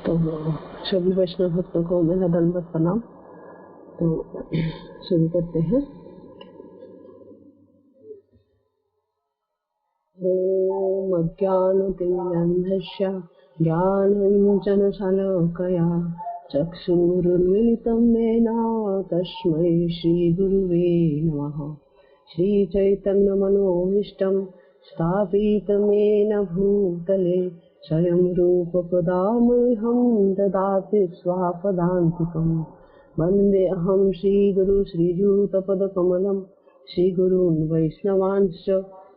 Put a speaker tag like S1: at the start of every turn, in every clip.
S1: तो सभी वैष्णव भक्तों को मेरा दंडवत प्रणाम। तो शुरू करते हैं। ओम अज्ञानतिमिरन्धस्य ज्ञानाञ्जनशलाकया चक्षुरुन्मिलितं येन तस्मै श्रीगुरुवे नमः। श्रीचैतन्यमनोभीष्टं स्थापितं येन भूतले स्वयं रूपपदामहं ददाति स्वापदान्तिकम्। वन्देऽहं श्रीगुरु श्रीयुतपदकमलं श्रीगुरून् वैष्णवांश्च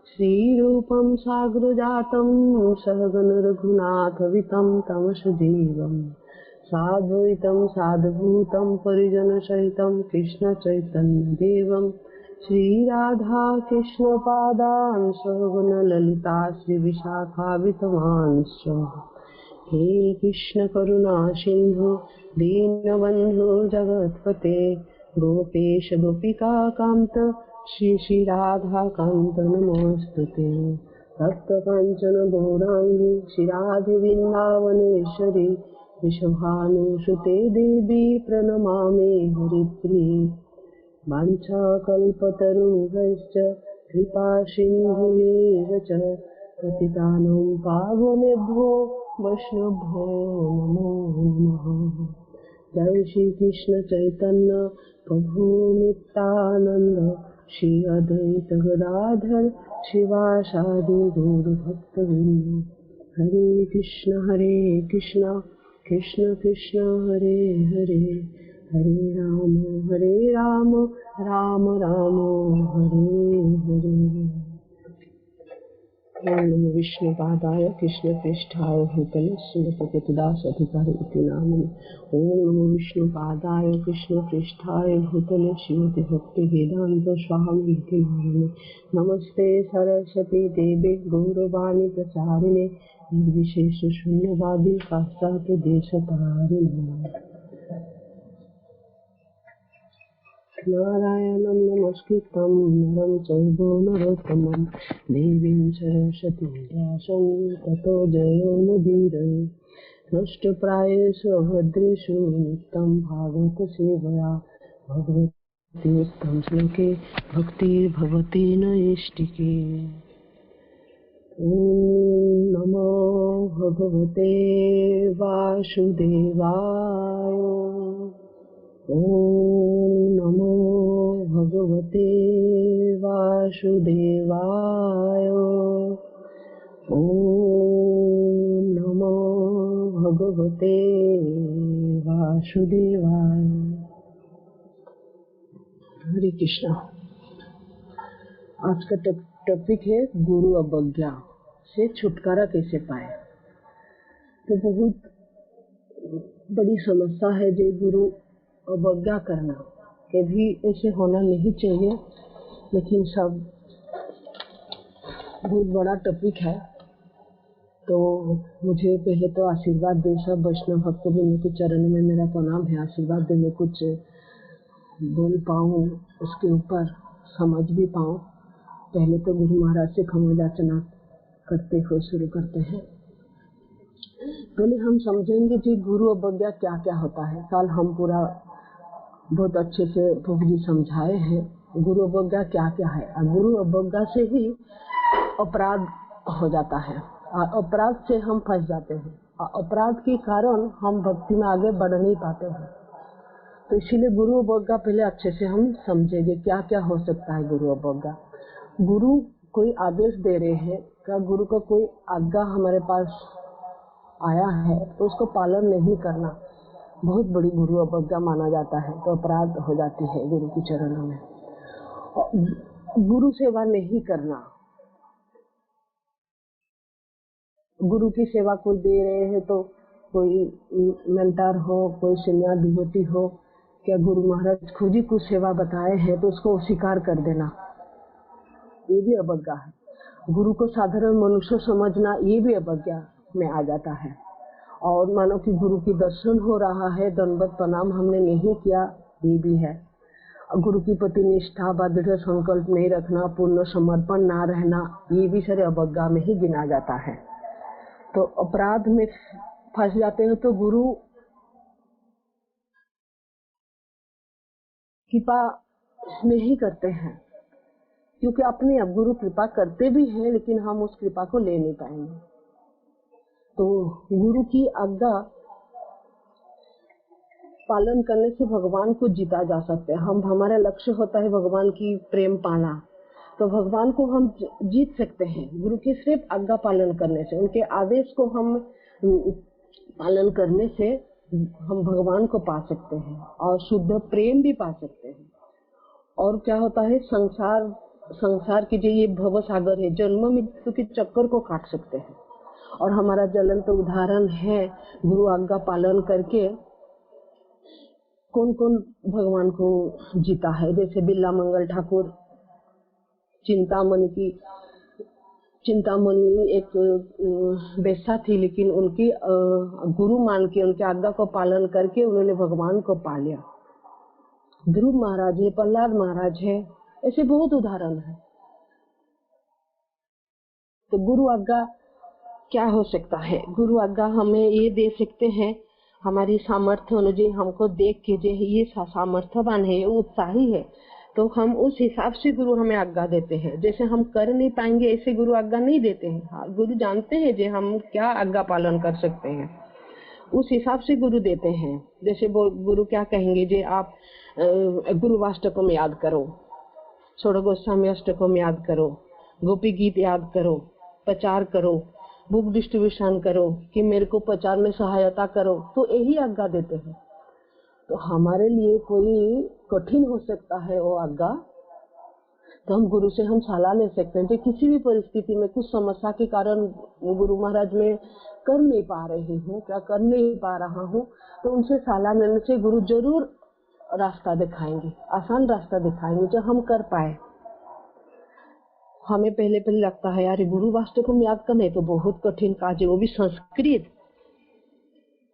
S1: श्रीरूपं साग्रजातं सहगण रघुनाथवितं तमसुदेवं साद्वैतं साधुभूतं परिजनसहितं कृष्णचैतन्यदेवं श्रीराधा कृष्णपादान् सहगण ललिता श्रीविशाखावितमांश्च। हे कृष्ण करुणा सिन्धु दीनबन्धु जगत्पते गोपेश गोपिका कान्त श्री राधा कान्त नमोस्तुते। भक्तकाञ्चन गौराङ्गी श्रीराधे वृन्दावनेश्वरी वृषभानुसुते देवी प्रणमामि हरिप्रिये। वाञ्छाकल्पतरुभ्यश्च कृपासिन्धुभ्येव च पतितानां पावनेभ्यो वैष्णवेभ्यो नमो नमः। जय श्री कृष्ण चैतन्य प्रभु नित्यानंद श्री अद्वैत गदाधर शिवासादि गौर भक्तवृंद। हरे कृष्ण कृष्ण कृष्ण हरे हरे हरे राम राम राम हरे हरे। ओम नमो विष्णुपादाय कृष्णपृष्ठाय भूतले श्रीमद्भगवद्गीतादास अधिकारी इति नामनि। ओम नमो विष्णुपादाय कृष्णपृष्ठाय भूतले श्रीमद्भक्तिवेदान्त स्वामी इति नामनि। नमस्ते सरस्वती देवे गौरवाणी प्रचारिणे निर्विशेष शून्यवादी पाश्चात्य देशतारिणे। नारायणं नमस्कृतं नरं चैव नरोत्तमं देवीं सरस्वतीं व्यासं ततो जयमुदीरये। नष्टप्रायेषु अभद्रेषु नित्यं भागवत सेवया भगवती उत्तम श्लोके भक्तिर्भवति नैष्टिके। ॐ नमो भगवते वासुदेवाय। ॐ नमो भगवते वासुदेवाय। ॐ नमो भगवते वासुदेवाय। हरे कृष्णा। आज का टॉपिक है गुरु अवज्ञा से छुटकारा कैसे पाए। तो बहुत बड़ी समस्या है जो गुरु अवज्ञा करना के भी ऐसे होना नहीं चाहिए, लेकिन सब बहुत बड़ा टॉपिक है। तो मुझे पहले तो आशीर्वाद दे सब वैष्णव भक्तों के चरण में मेरा प्रणाम है। आशीर्वाद दे मैं कुछ बोल पाऊँ, उसके ऊपर समझ भी पाऊँ। पहले तो गुरु महाराज से खमा याचना करते हुए शुरू करते हैं। पहले हम समझेंगे जी गुरु अवज्ञा क्या क्या होता है। कल हम पूरा बहुत अच्छे से प्रभु जी समझाए हैं गुरु अवज्ञा क्या क्या है। और गुरु अवज्ञा से ही अपराध हो जाता है और अपराध से हम फंस जाते हैं और अपराध के कारण हम भक्ति में आगे बढ़ नहीं पाते हैं। तो इसीलिए गुरु अवज्ञा पहले अच्छे से हम समझेंगे क्या क्या हो सकता है गुरु अवज्ञा। गुरु कोई आदेश दे रहे हैं, क्या गुरु का कोई आज्ञा हमारे पास आया है तो उसको पालन नहीं करना बहुत बड़ी गुरु अवज्ञा माना जाता है। तो अपराध हो जाती है गुरु के चरणों में। गुरु सेवा नहीं करना, गुरु की सेवा कोई दे रहे हैं तो कोई मेंटर हो, कोई सीनियर डिवोटी हो, क्या गुरु महाराज खुद ही कुछ सेवा बताए हैं तो उसको स्वीकार कर देना, ये भी अवज्ञा है। गुरु को साधारण मनुष्य समझना, ये भी अवज्ञा में आ जाता है। और मानो कि गुरु की दर्शन हो रहा है, दंडवत प्रणाम हमने नहीं किया, ये भी है। गुरु की प्रति निष्ठा व दृढ़ संकल्प नहीं रखना, पूर्ण समर्पण ना रहना, ये भी सारे अवज्ञा में ही गिना जाता है। तो अपराध में फंस जाते हैं तो गुरु कृपा नहीं करते हैं, क्योंकि अपने अब गुरु कृपा करते भी हैं लेकिन हम उस कृपा को ले नहीं पाएंगे। तो गुरु की आज्ञा पालन करने से भगवान को जीता जा सकते हैं। हमारा लक्ष्य होता है भगवान की प्रेम पाना, तो भगवान को हम जीत सकते हैं गुरु की सिर्फ आज्ञा पालन करने से। उनके आदेश को हम पालन करने से हम भगवान को पा सकते हैं और शुद्ध प्रेम भी पा सकते हैं। और क्या होता है, संसार की जो ये भव सागर है, जन्म मृत्यु के चक्कर को काट सकते हैं। और हमारा ज्वलंत उदाहरण है गुरु आज्ञा पालन करके कौन कौन भगवान को जीता है। जैसे बिल्ला मंगल ठाकुर, चिंतामणि एक बेस्या थी, लेकिन उनकी गुरु मान के उनके आज्ञा को पालन करके उन्होंने भगवान को पा लिया। ध्रुव महाराज है, प्रहलाद महाराज है, ऐसे बहुत उदाहरण है। तो गुरु आज्ञा क्या हो सकता है? गुरु आज्ञा हमें ये दे सकते हैं, हमारी सामर्थ्य अनुसार हमको देख के जो ये सामर्थ्यवान है, उत्साही है, तो हम उस हिसाब से गुरु हमें आज्ञा देते हैं। जैसे हम कर नहीं पाएंगे ऐसे गुरु आज्ञा नहीं देते हैं। हाँ, गुरु जानते हैं जो हम क्या आज्ञा पालन कर सकते हैं, उस हिसाब से गुरु देते हैं। जैसे गुरु क्या कहेंगे, जे आप गुरुवाष्टकम याद करो, षोडश गोस्वामी अष्टकम याद करो, गोपी गीत याद करो, प्रचार करो, बुक डिस्ट्रीब्यूशन करो, कि मेरे को प्रचार में सहायता करो, तो यही आज्ञा देते हैं। तो हमारे लिए कोई कठिन हो सकता है वो आज्ञा, तो हम गुरु से हम सलाह ले सकते हैं। तो किसी भी परिस्थिति में कुछ समस्या के कारण गुरु महाराज में कर नहीं पा रही हूँ, क्या कर नहीं पा रहा हूँ, तो उनसे सलाह लेने से गुरु जरूर रास्ता दिखाएंगे, आसान रास्ता दिखाएंगे जो हम कर पाए। हमें पहले लगता है यार गुरु वास्तव याद करना है तो बहुत कठिन काज है, वो भी संस्कृत,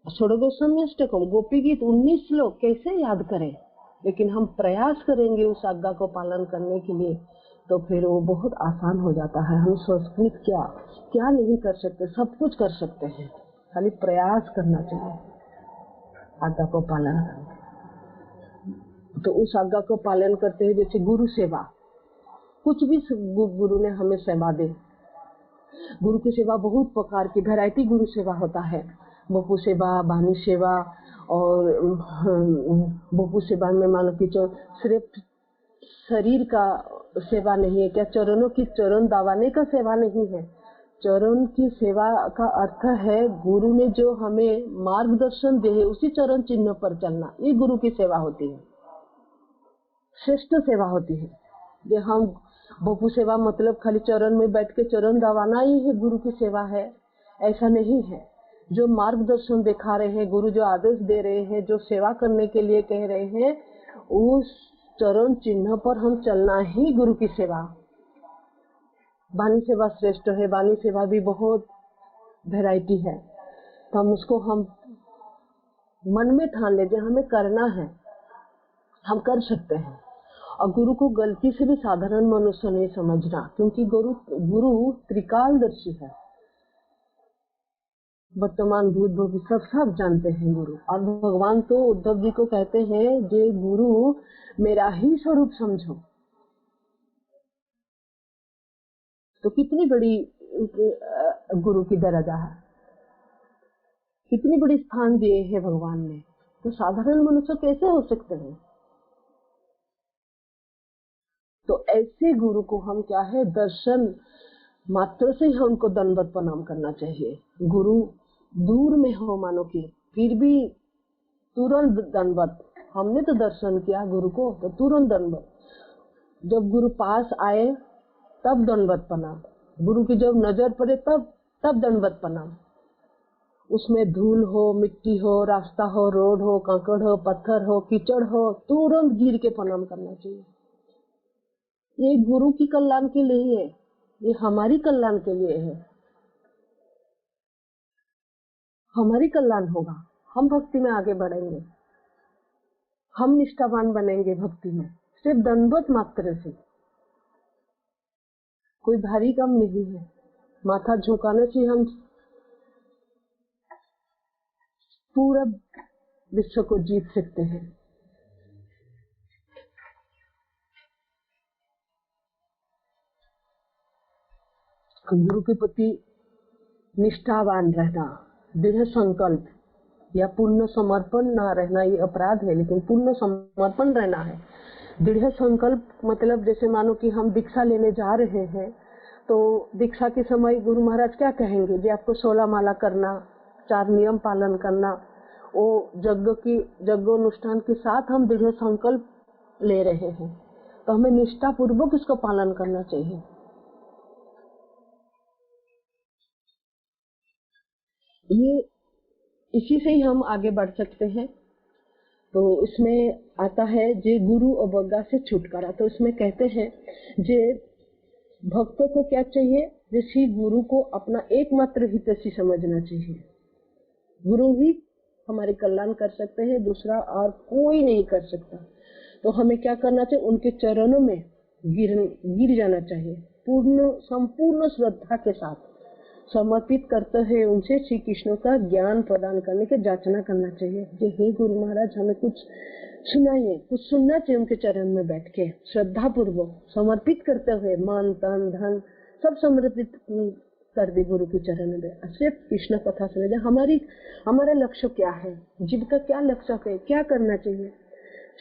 S1: षोडश गोस्वामी अष्टकम, गोपी गीत 19 श्लोक कैसे याद करें। लेकिन हम प्रयास करेंगे उस आज्ञा को पालन करने के लिए, तो फिर वो बहुत आसान हो जाता है। हम संस्कृत क्या नहीं कर सकते, सब कुछ कर सकते हैं, खाली प्रयास करना चाहिए आज्ञा को पालन करने। तो उस आज्ञा को पालन करते हैं। जैसे गुरु सेवा, कुछ भी गुरु ने हमें सेवा दे, गुरु की सेवा बहुत प्रकार की वैरायटी गुरु सेवा होता है। बपू सेवा, बानी सेवा, और बपू सेवा में मानो कि सिर्फ शरीर का सेवा नहीं है, क्या चरणों की चरण दबाने का सेवा नहीं है। चरण की सेवा का अर्थ है गुरु ने जो हमें मार्गदर्शन दे है उसी चरण चिन्ह पर चलना, ये गुरु की सेवा होती है, श्रेष्ठ सेवा होती है। जो हम बपू सेवा मतलब खाली चरण में बैठ के चरण दबाना ही है गुरु की सेवा है, ऐसा नहीं है। जो मार्गदर्शन दिखा रहे हैं, गुरु जो आदेश दे रहे हैं, जो सेवा करने के लिए कह रहे हैं, उस चरण चिन्ह पर हम चलना ही गुरु की सेवा। बानी सेवा श्रेष्ठ है, बानी सेवा भी बहुत वैरायटी है, तो हम उसको हम मन में ठान ले, जो हमें करना है हम कर सकते हैं। और गुरु को गलती से भी साधारण मनुष्य नहीं समझना, क्योंकि गुरु त्रिकालदर्शी है, वर्तमान भूत भविष्य सब जानते हैं गुरु। और भगवान तो उद्धव जी को कहते हैं जे गुरु मेरा ही स्वरूप समझो। तो कितनी बड़ी गुरु की दर्जा है, कितनी बड़ी स्थान दिए है भगवान ने, तो साधारण मनुष्य कैसे हो सकते हैं। तो ऐसे गुरु को हम क्या है, दर्शन मात्र से ही उनको दंडवत प्रणाम करना चाहिए। गुरु दूर में हो मानो कि, फिर भी तुरंत दंडवत। हमने तो दर्शन किया गुरु को, तो तुरंत दंडवत। जब गुरु पास आए तब दंडवत प्रणाम, गुरु की जब नजर पड़े तब दंडवत प्रणाम। उसमें धूल हो, मिट्टी हो, रास्ता हो, रोड हो, कंकड़ हो, पत्थर हो, कीचड़ हो, तुरंत गिर के प्रणाम करना चाहिए। ये गुरु की कल्याण के लिए है, ये हमारी कल्याण के लिए है। हमारी कल्याण होगा, हम भक्ति में आगे बढ़ेंगे, हम निष्ठावान बनेंगे भक्ति में, सिर्फ दंडवत मात्र से। कोई भारी काम नहीं है, माथा झुकाने से हम पूरा विश्व को जीत सकते हैं। गुरु के प्रति निष्ठावान रहना, दृढ़ संकल्प या पूर्ण समर्पण ना रहना ये अपराध है, लेकिन पूर्ण समर्पण रहना है। दृढ़ संकल्प मतलब जैसे मानो कि हम दीक्षा लेने जा रहे हैं, तो दीक्षा के समय गुरु महाराज क्या कहेंगे जी, आपको 16 माला करना, 4 नियम पालन करना, वो यज्ञोनुष्ठान के साथ हम दृढ़ संकल्प ले रहे हैं, तो हमें निष्ठा पूर्वक इसको पालन करना चाहिए। ये इसी से ही हम आगे बढ़ सकते हैं। तो इसमें आता है जे गुरु अवज्ञा से छुटकारा। तो इसमें कहते हैं जे भक्तों को क्या चाहिए, जैसे गुरु को अपना एकमात्र हितैषी समझना चाहिए। गुरु ही हमारे कल्याण कर सकते हैं, दूसरा और कोई नहीं कर सकता। तो हमें क्या करना चाहिए, उनके चरणों में गिर जाना चाहिए, संपूर्ण श्रद्धा के साथ समर्पित करते हैं उनसे श्री कृष्ण का ज्ञान प्रदान करने के जाचना करना चाहिए। जे हे गुरु महाराज, हमें कुछ सुनाइए, कुछ सुनना चाहिए। उनके चरण में बैठ के श्रद्धा पूर्वक समर्पित करते हुए मन तन धन सब समर्पित कर दे गुरु के चरण में, सिर्फ कृष्ण कथा सुने दे। हमारा लक्ष्य क्या है, जीव का क्या लक्ष्य है, क्या करना चाहिए।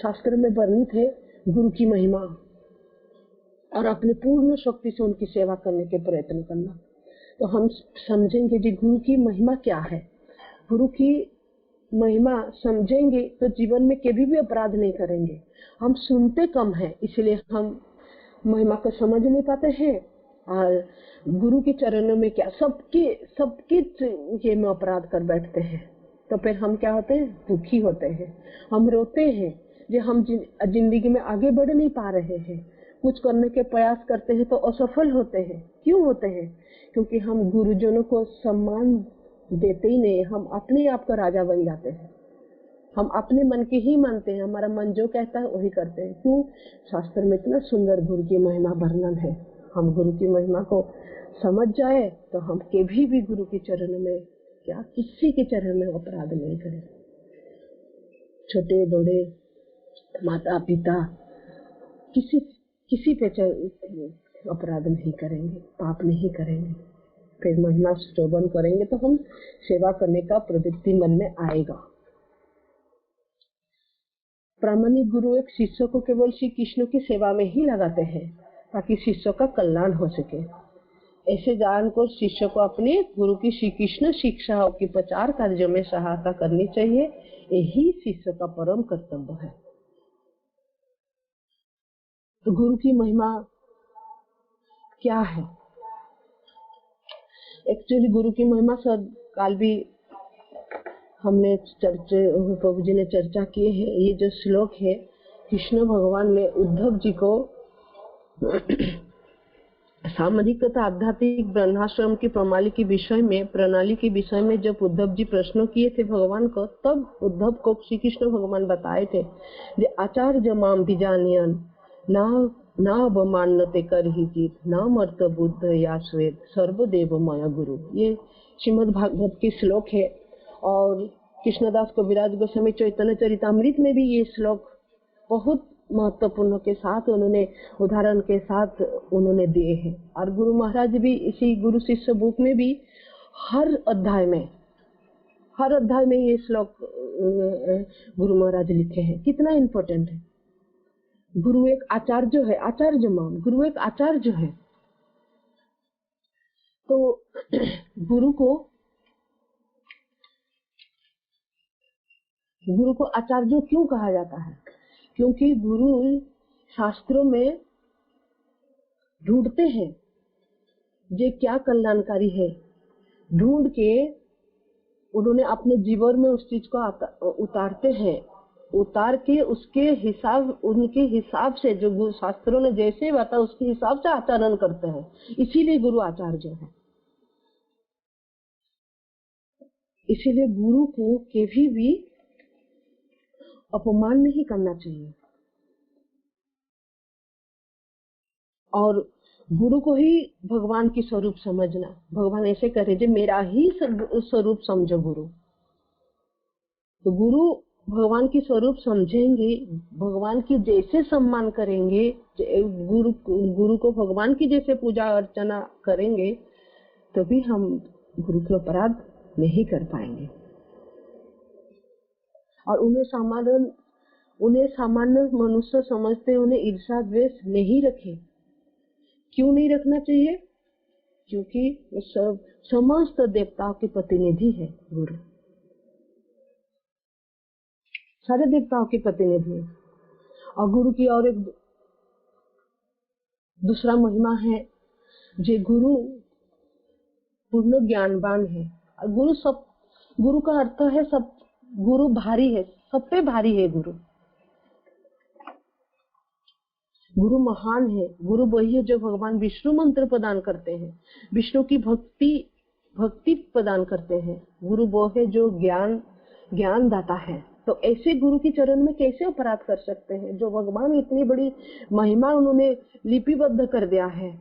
S1: शास्त्र में वर्णित है गुरु की महिमा और अपने पूर्ण शक्ति से उनकी सेवा करने के प्रयत्न करना। तो हम समझेंगे जी गुरु की महिमा क्या है। गुरु की महिमा समझेंगे तो जीवन में कभी भी अपराध नहीं करेंगे। हम सुनते कम है, इसलिए हम महिमा को समझ नहीं पाते हैं, और गुरु के चरणों में क्या सबके ये में अपराध कर बैठते हैं। तो फिर हम क्या होते हैं, दुखी होते हैं, हम रोते हैं जो हम जिंदगी में आगे बढ़ नहीं पा रहे हैं। कुछ करने के प्रयास करते हैं तो असफल होते हैं। क्यों होते हैं? क्योंकि हम गुरुजनों को सम्मान देते ही नहीं, हम अपने आप का राजा बन जाते हैं। हम अपने मन की ही मानते हैं, हमारा मन जो कहता है वही करते हैं। क्यों? शास्त्र में इतना सुंदर गुरु की महिमा वर्णन है। हम गुरु की महिमा को समझ जाए तो हम कभी भी गुरु के चरण में क्या किसी के चरण में अपराध नहीं करें। छोटे बड़े माता पिता किसी पे अपराध नहीं करेंगे, पाप नहीं करेंगे। फिर महिमा श्रवण करेंगे तो हम सेवा करने का प्रवृत्ति मन में आएगा। प्रामाणिक गुरु एक शिष्य को केवल श्री कृष्ण की सेवा में ही लगाते हैं ताकि शिष्य का कल्याण हो सके। ऐसे जानकर शिष्य को अपने गुरु की श्री कृष्ण शिक्षाओं की प्रचार कार्यों में सहायता करनी चाहिए। यही शिष्य का परम कर्तव्य है। तो गुरु की महिमा क्या है? एक्चुअली गुरु की महिमा सब काल भी हमने प्रभु जी ने चर्चा की है। ये जो श्लोक है, कृष्ण भगवान ने उद्धव जी को सामाजिक तथा आध्यात्मिक वर्णाश्रम की प्रणाली के विषय में जब उद्धव जी प्रश्न किए थे भगवान को, तब उद्धव को श्री कृष्ण भगवान बताए थे जे आचार्य माम बीजानियन ना अवमानते कर ही जीत ना मर्त बुद्ध या श्वेत सर्वदेव मय गुरु। ये श्रीमद् भागवत के श्लोक है और कृष्णदास कविराज गोस्वामी चैतन्य चरितामृत में भी ये श्लोक बहुत महत्वपूर्ण के साथ उन्होंने उदाहरण के साथ उन्होंने दिए हैं। और गुरु महाराज भी इसी गुरु शिष्य बुक में भी हर अध्याय में ये श्लोक गुरु महाराज लिखे हैं। कितना इम्पोर्टेंट है। गुरु एक आचार्य है, आचार्य मान गुरु एक आचार्य है। तो गुरु को आचार्य क्यों कहा जाता है? क्योंकि गुरु शास्त्रों में ढूंढते हैं ये क्या कल्याणकारी है, ढूंढ के उन्होंने अपने जीवन में उस चीज को उतारते हैं, उतार के उनके हिसाब से जो शास्त्रों ने जैसे बताया उसके हिसाब से आचरण करते हैं। इसीलिए गुरु आचार्य है। इसीलिए गुरु को कभी भी अपमान नहीं करना चाहिए और गुरु को ही भगवान की स्वरूप समझना। भगवान ऐसे करे जो मेरा ही स्वरूप समझो गुरु। तो गुरु भगवान की स्वरूप समझेंगे, भगवान की जैसे सम्मान करेंगे, गुरु को भगवान की जैसे पूजा अर्चना करेंगे, तभी हम गुरु के अपराध नहीं कर पाएंगे। और उन्हें सामान्य मनुष्य समझते, उन्हें ईर्ष्या द्वेष नहीं रखे। क्यों नहीं रखना चाहिए? क्योंकि वो सब समस्त देवताओं के प्रतिनिधि है। गुरु सारे देवताओं के प्रतिनिधि है। और गुरु की और एक दूसरा महिमा है, जो गुरु पूर्ण ज्ञानवान है। गुरु का अर्थ है सब, गुरु भारी है, सब पे भारी है। गुरु महान है। गुरु वही है जो भगवान विष्णु मंत्र प्रदान करते हैं, विष्णु की भक्ति प्रदान करते हैं। गुरु वो है जो ज्ञान दाता है। तो ऐसे गुरु के चरण में कैसे अपराध कर सकते हैं, जो भगवान इतनी बड़ी महिमा उन्होंने लिपिबद्ध कर दिया है।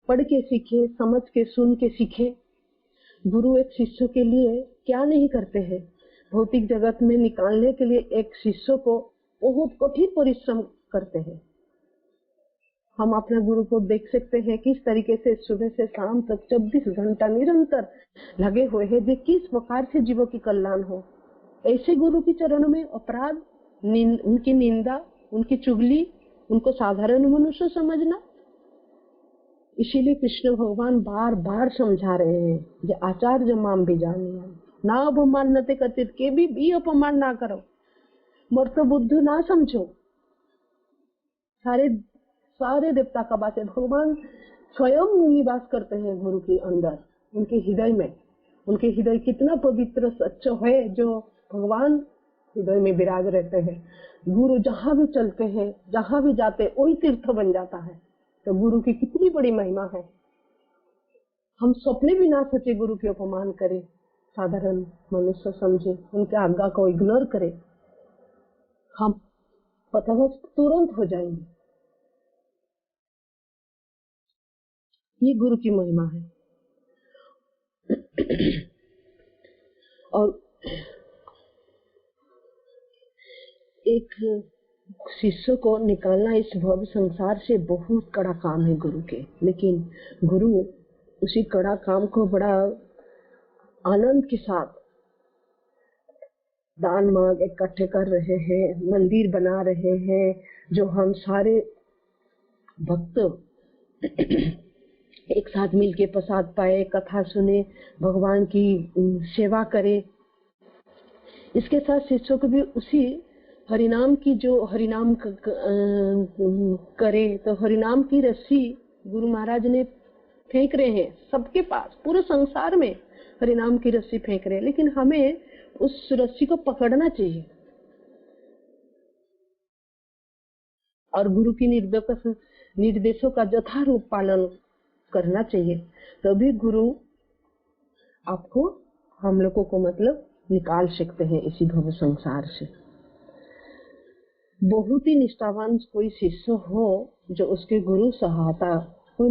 S1: पढ़ के सीखे, समझ के, सुन के सीखे। गुरु एक शिष्य के लिए क्या नहीं करते हैं। भौतिक जगत में निकालने के लिए एक शिष्य को बहुत कठिन परिश्रम करते हैं। हम अपने गुरु को देख सकते हैं किस तरीके से सुबह से शाम तक 24 घंटा निरंतर लगे हुए हैं, जो किस प्रकार से जीवों की कल्याण हो। ऐसे गुरु के चरणों में अपराध, उनकी निंदा, उनकी चुगली, उनको साधारण मनुष्य समझना। इसीलिए कृष्ण भगवान बार बार समझा रहे हैं, जो आचार्य माम भी जानिए, ना अपमान नते कथित, के भी अपमान ना करो, मर्त बुद्ध ना समझो। सारे देवता का बात है। भगवान स्वयं निवास करते हैं गुरु के अंदर, उनके हृदय में। उनके हृदय कितना पवित्र सच्चा है, जो भगवान हृदय में विराज रहते हैं। गुरु जहाँ भी चलते हैं, जहाँ भी जाते, वही तीर्थ बन जाता है। तो गुरु की कितनी बड़ी महिमा है। हम सपने भी ना सोचे गुरु के अपमान करें, साधारण मनुष्य समझे, उनके आज्ञा को इग्नोर करें, हम पथभ्रष्ट तुरंत हो जाएंगे। ये गुरु की महिमा है। और एक शिष्य को निकालना इस भव संसार से बहुत कड़ा काम है गुरु के, लेकिन गुरु उसी कड़ा काम को बड़ा आनंद के साथ दान मांग इकट्ठे कर रहे हैं, मंदिर बना रहे हैं, जो हम सारे भक्त एक साथ मिलके प्रसाद पाए, कथा सुने, भगवान की सेवा करे। इसके साथ शिष्यों को भी उसी हरिनाम की, जो हरिनाम करे, तो हरिनाम की रस्सी गुरु महाराज ने फेंक रहे हैं सबके पास, पूरे संसार में हरिनाम की रस्सी फेंक रहे हैं, लेकिन हमें उस रस्सी को पकड़ना चाहिए और गुरु की निर्देशों का यथारूप पालन करना चाहिए। तभी गुरु आपको, हम लोगों को मतलब निकाल सकते हैं इसी भव संसार से। बहुत ही निष्ठावान कोई शिष्य हो, जो उसके गुरु सहायता, कोई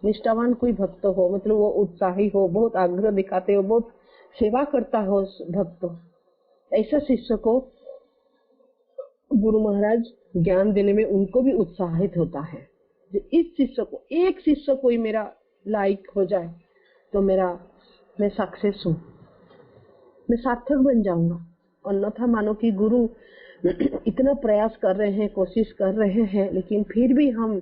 S1: निष्ठावान कोई भक्त हो, मतलब वो उत्साही हो, बहुत आग्रह दिखाते हो, बहुत सेवा करता हो भक्त, ऐसा शिष्य को गुरु महाराज ज्ञान देने में उनको भी उत्साहित होता है। इस शिष्य को, एक शिष्य कोई मेरा लायक हो जाए तो मैं सक्सेस हूँ, मैं सार्थक बन जाऊंगा। अन्यथा मानो कि गुरु इतना प्रयास कर रहे हैं, कोशिश कर रहे हैं, लेकिन फिर भी हम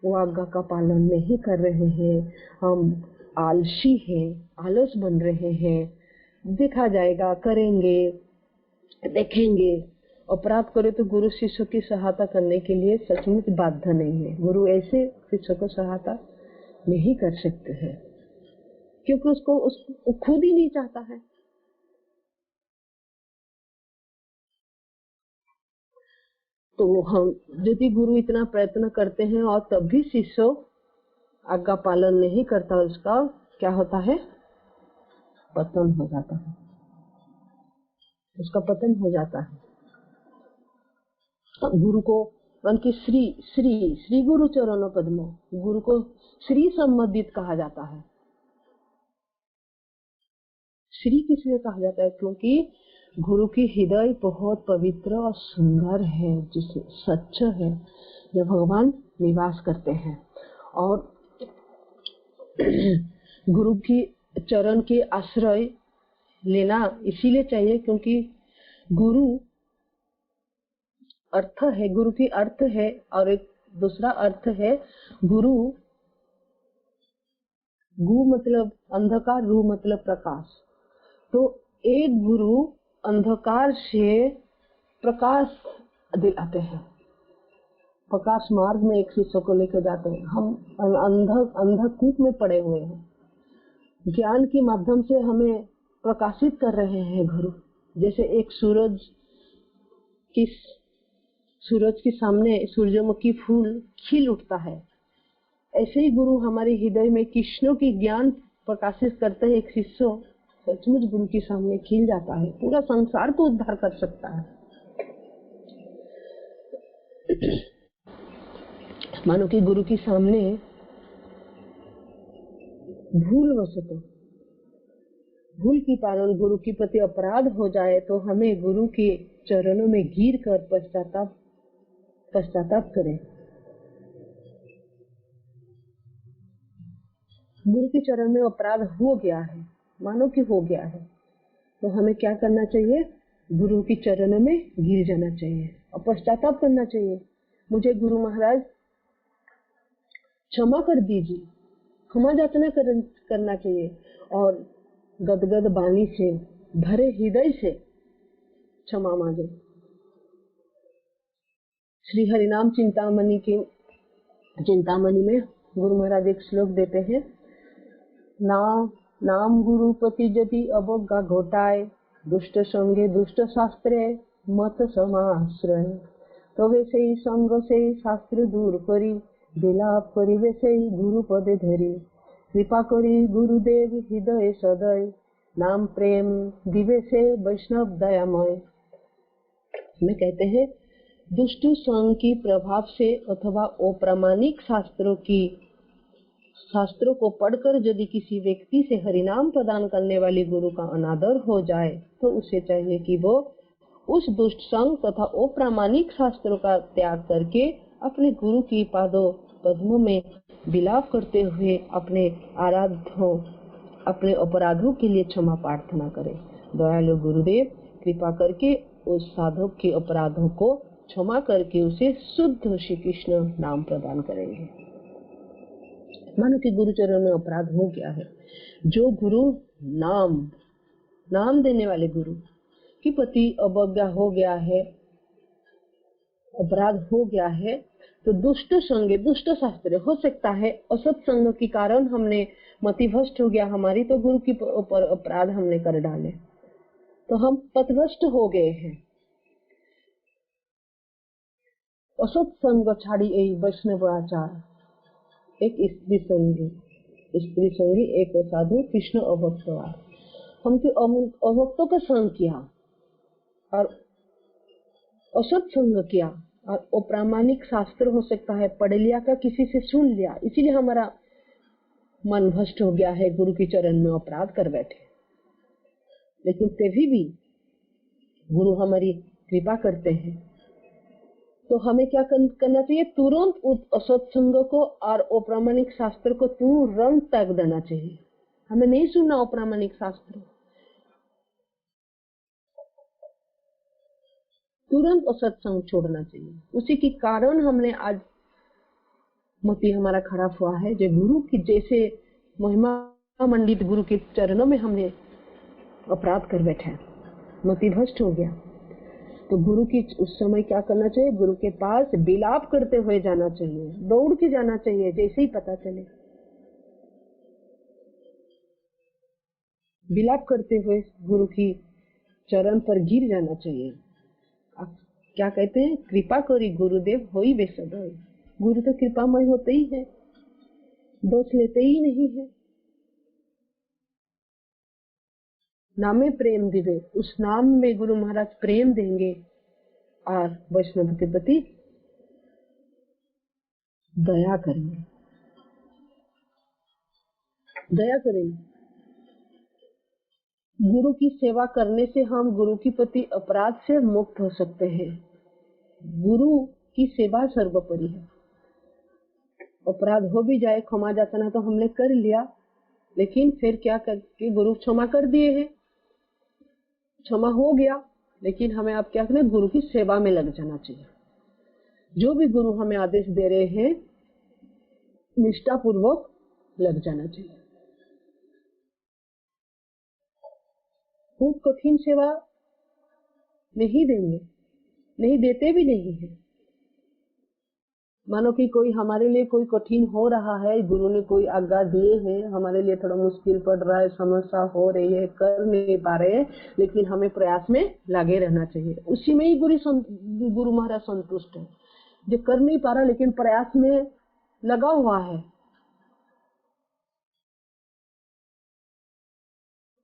S1: वो आज्ञा का पालन नहीं कर रहे हैं, हम आलसी हैं, आलस बन रहे हैं, देखा जाएगा, करेंगे, देखेंगे, अपराध करे, तो गुरु शिष्य की सहायता करने के लिए सचमुच बाध्य नहीं है। गुरु ऐसे शिष्य को सहायता नहीं कर सकते हैं, क्योंकि उसको खुद ही नहीं चाहता है। तो हम यदि गुरु इतना प्रयत्न करते हैं और तब भी शिष्य आज्ञा पालन नहीं करता, उसका क्या होता है? पतन हो जाता है, उसका पतन हो जाता है। गुरु को उनके श्री गुरु चरणों पद्मों, गुरु को श्री संबंधित कहा जाता है। श्री किस लिए कहा जाता है? क्योंकि गुरु की हृदय बहुत पवित्र और सुंदर है, जिसे सच्च है, जो भगवान निवास करते हैं। और गुरु की चरण के आश्रय लेना इसीलिए चाहिए क्योंकि गुरु अर्थ है, गुरु की अर्थ है, और एक दूसरा अर्थ है गुरु। गु मतलब अंधकार, रू मतलब प्रकाश। तो एक गुरु अंधकार से प्रकाश दिलाते हैं, प्रकाश मार्ग में एक शिष्य को लेकर जाते हैं। हम अंधकूप में पड़े हुए हैं, ज्ञान के माध्यम से हमें प्रकाशित कर रहे हैं गुरु। जैसे एक सूरज के सामने सूरजमुखी फूल खिल उठता है, ऐसे ही गुरु हमारे हृदय में कृष्ण की ज्ञान प्रकाशित करते हैं। एक शिष्य सचमुच गुरु के सामने खिल जाता है, पूरा संसार को उद्धार कर सकता है। मानो कि गुरु के सामने भूल की कारण गुरु के प्रति अपराध हो जाए तो हमें गुरु के चरणों में गिर कर पश्चाताप करें। गुरु के चरण में अपराध हो गया है, मानो कि हो गया है, तो हमें क्या करना चाहिए? गुरु के चरणों में गिर जाना चाहिए और पश्चाताप करना चाहिए। मुझे गुरु महाराज क्षमा कर दीजिए, क्षमा याचना करना चाहिए और गदगद वाणी से, भरे हृदय से क्षमा मांगे। श्री हरिनाम चिंतामणि में गुरु महाराज एक श्लोक देते हैं, नाम गुरुपति यदि अवज्ञा घोटाए, दुष्ट संगे दुष्ट शास्त्रे मत समाश्रय, तो वैसे ही संग से शास्त्र दूर करी, विलाप करी वैसे ही गुरु पदे धरी, कृपा करी गुरुदेव हृदय सदय, नाम प्रेम दिवे से वैष्णव दयामय। में कहते हैं दुष्ट संग की प्रभाव से अथवा अप्रामाणिक शास्त्रों को पढ़कर यदि किसी व्यक्ति से हरिनाम प्रदान करने वाले गुरु का अनादर हो जाए तो उसे चाहिए कि वो उस दुष्ट संग तथा अप्रामाणिक शास्त्रों का त्याग करके अपने गुरु की पादों पद्मों में विलाप करते हुए अपने अपराधों के लिए क्षमा प्रार्थना करे। दयालु गुरुदेव कृपा करके उस साधक के अपराधों को क्षमा करके उसे शुद्ध श्री कृष्ण नाम प्रदान करेंगे। मानो कि गुरु चरण में अपराध हो गया है, जो गुरु नाम देने वाले गुरु की प्रति अवज्ञा हो गया है, अपराध हो गया है, तो दुष्ट संग दुष्ट शास्त्र हो सकता है, असत संग के कारण हमने मतिभ्रष्ट हो गया हमारी, तो गुरु के ऊपर अपराध हमने कर डाले, तो हम पथभ्रष्ट हो गए हैं। असत संग छाड़ी वैष्णव आचार, एक स्त्री संगी एक साधु कृष्ण अभक्तवार। हमके अभक्तों का संग किया और असत संग किया और अप्रामाणिक शास्त्र हो सकता है पढ़ लिया का, किसी से सुन लिया, इसीलिए हमारा मन भ्रष्ट हो गया है, गुरु के चरण में अपराध कर बैठे। लेकिन तभी भी गुरु हमारी कृपा करते हैं, तो हमें क्या करना चाहिए? तुरंत उस असत संग को और अप्रामाणिक शास्त्र को तुरंत त्याग देना चाहिए। हमें नहीं सुनना अप्रामाणिक शास्त्र, तुरंत असत संग छोड़ना चाहिए। उसी के कारण हमने आज मोती हमारा खराब हुआ है, जो गुरु की जैसे महिमा मंडित गुरु के चरणों में हमने अपराध कर बैठे, मोती भ्रष्ट हो गया। तो गुरु की उस समय क्या करना चाहिए? गुरु के पास विलाप करते हुए जाना चाहिए, दौड़ के जाना चाहिए, जैसे ही पता चले विलाप करते हुए गुरु की चरण पर गिर जाना चाहिए। आप क्या कहते हैं? कृपा करी गुरुदेव होई वे सदैव। गुरु तो कृपामय होते ही है, दोष लेते ही नहीं है। नामे प्रेम दिवे, उस नाम में गुरु महाराज प्रेम देंगे और वैष्णव के प्रति दया करेंगे, दया करेंगे। गुरु की सेवा करने से हम गुरु के प्रति अपराध से मुक्त हो सकते हैं। गुरु की सेवा सर्वोपरि है। अपराध हो भी जाए, क्षमा याचना तो हमने कर लिया, लेकिन फिर क्या करके गुरु क्षमा कर दिए हैं, क्षमा हो गया, लेकिन हमें अब क्या करना है, गुरु की सेवा में लग जाना चाहिए। जो भी गुरु हमें आदेश दे रहे हैं, निष्ठा पूर्वक लग जाना चाहिए। खूब कठिन सेवा नहीं देंगे, नहीं देते भी नहीं है। मानो कि कोई हमारे लिए कोई कठिन हो रहा है, गुरु ने कोई आज्ञा दिए हैं, हमारे लिए थोड़ा मुश्किल पड़ रहा है, समस्या हो रही है, कर नहीं पा रहे हैं, लेकिन हमें प्रयास में लगे रहना चाहिए। उसी में ही गुरु महाराज संतुष्ट है। जो कर नहीं पा रहा लेकिन प्रयास में लगा हुआ है।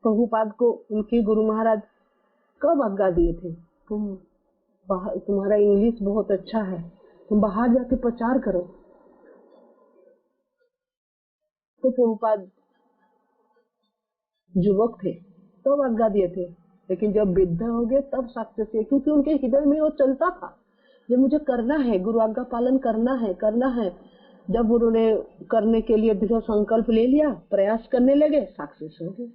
S1: प्रभुपाद को उनके गुरु महाराज कब आज्ञा दिए थे, तुम्हारा इंग्लिश बहुत अच्छा है, तुम बाहर जाके प्रचार करो। तो प्रभुपाद युवक थे तब आज्ञा दिए थे, लेकिन जब वृद्ध हो गए तब साक्ष्य से, क्योंकि उनके हृदय में वो चलता था, जब मुझे करना है, गुरु आज्ञा पालन करना है। जब उन्होंने करने के लिए दृढ़ संकल्प ले लिया, प्रयास करने लगे, सक्सेस हो गए।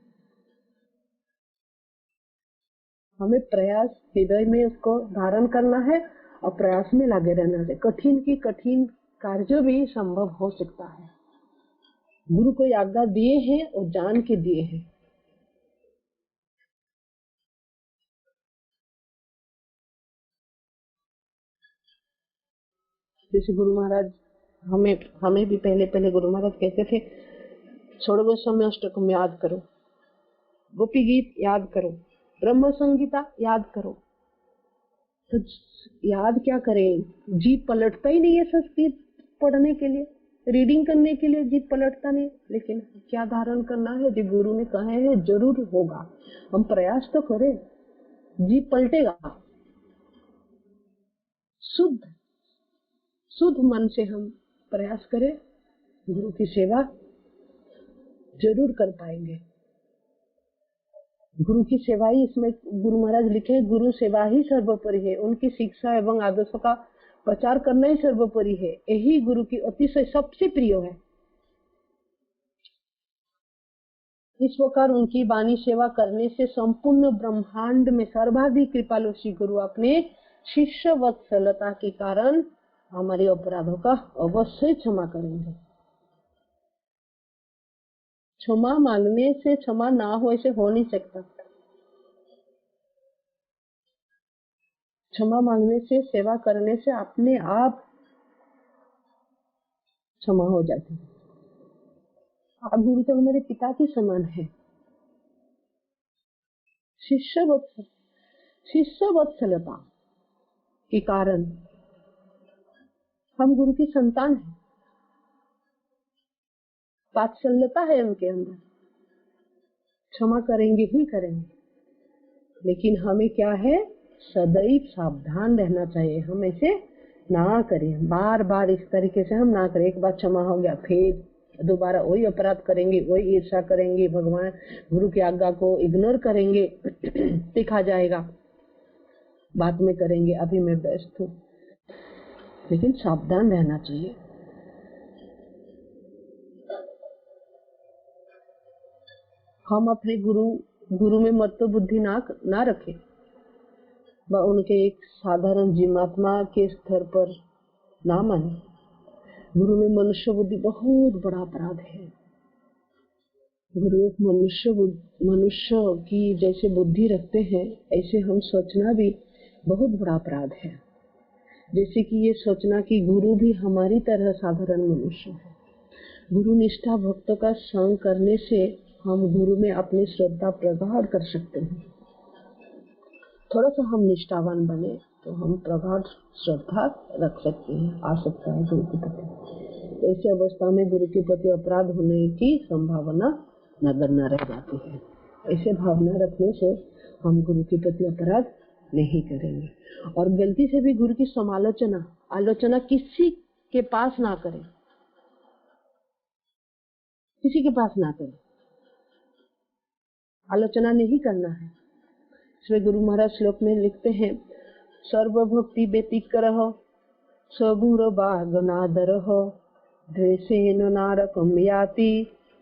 S1: हमें प्रयास हृदय में उसको धारण करना है और प्रयास में लगे रहना है। कठिन कार्य भी संभव हो सकता है। गुरु को आज्ञा दिए हैं और जान के दिए हैं। जैसे गुरु महाराज हमें भी पहले गुरु महाराज कहते थे, छोड़ो समय अष्टकम याद करो, गोपी गीत याद करो, ब्रह्म संगीता याद करो। तो याद क्या करें, जीभ पलटता ही नहीं है संस्कृत पढ़ने के लिए, रीडिंग करने के लिए जीभ पलटता नहीं। लेकिन क्या धारण करना है, जो गुरु ने कहे है जरूर होगा। हम प्रयास तो करें, जीभ पलटेगा। शुद्ध मन से हम प्रयास करें, गुरु की सेवा जरूर कर पाएंगे। गुरु की सेवा ही, इसमें गुरु महाराज लिखे, गुरु सेवा ही सर्वोपरि है। उनकी शिक्षा एवं आदर्शों का प्रचार करना ही सर्वोपरि है। यही गुरु की अतिशय सबसे प्रिय है। इस प्रकार उनकी वाणी सेवा करने से संपूर्ण ब्रह्मांड में सर्वाधिक कृपालु श्री गुरु अपने शिष्य वत्सलता के कारण हमारे अपराधों का अवश्य क्षमा करेंगे। क्षमा मांगने से क्षमा ना हो, ऐसे हो नहीं सकता। क्षमा मांगने से, सेवा करने से अपने आप क्षमा हो जाती है। आप गुरु तो हमारे पिता के समान है। शिष्य वत्सलता के कारण हम गुरु की संतान हैं। वात्सल्यता है उनके अंदर, क्षमा करेंगे ही करेंगे। लेकिन हमें क्या है, सदैव सावधान रहना चाहिए। हम ऐसे ना करें, बार बार इस तरीके से हम ना करें। एक बार क्षमा हो गया, फिर दोबारा वही अपराध करेंगे, वही ईर्ष्या करेंगे, भगवान गुरु की आज्ञा को इग्नोर करेंगे, दिखा जाएगा, बाद में करेंगे, अभी मैं व्यस्त हूँ। लेकिन सावधान रहना चाहिए। हम अपने गुरु में मत बुद्धि ना रखें, उनके एक साधारण जीवात्मा के स्तर पर ना माने। गुरु में मनुष्य बुद्धि बहुत बड़ा अपराध है। गुरु एक मनुष्य की जैसे बुद्धि रखते हैं, ऐसे हम सोचना भी बहुत बड़ा अपराध है। जैसे कि ये सोचना कि गुरु भी हमारी तरह साधारण मनुष्य है। गुरु निष्ठा भक्तों का संग करने से हम गुरु में अपनी श्रद्धा प्रगाढ़ कर सकते हैं। थोड़ा सा हम निष्ठावान बने तो हम प्रगाढ़ श्रद्धा रख सकते हैं, आ सकता है गुरु के प्रति। ऐसी अवस्था में गुरु के प्रति अपराध होने की संभावना नगण्य रह जाती है। ऐसे भावना रखने से हम गुरु के प्रति अपराध नहीं करेंगे। और गलती से भी गुरु की आलोचना किसी के पास ना करें, किसी के पास ना करें। आलोचना नहीं करना है। श्री गुरु महाराज श्लोक में लिखते हैं, सर्वभक्ति व्यतिकरः स्वभूरभागनादरः द्वेषेण नारकं याति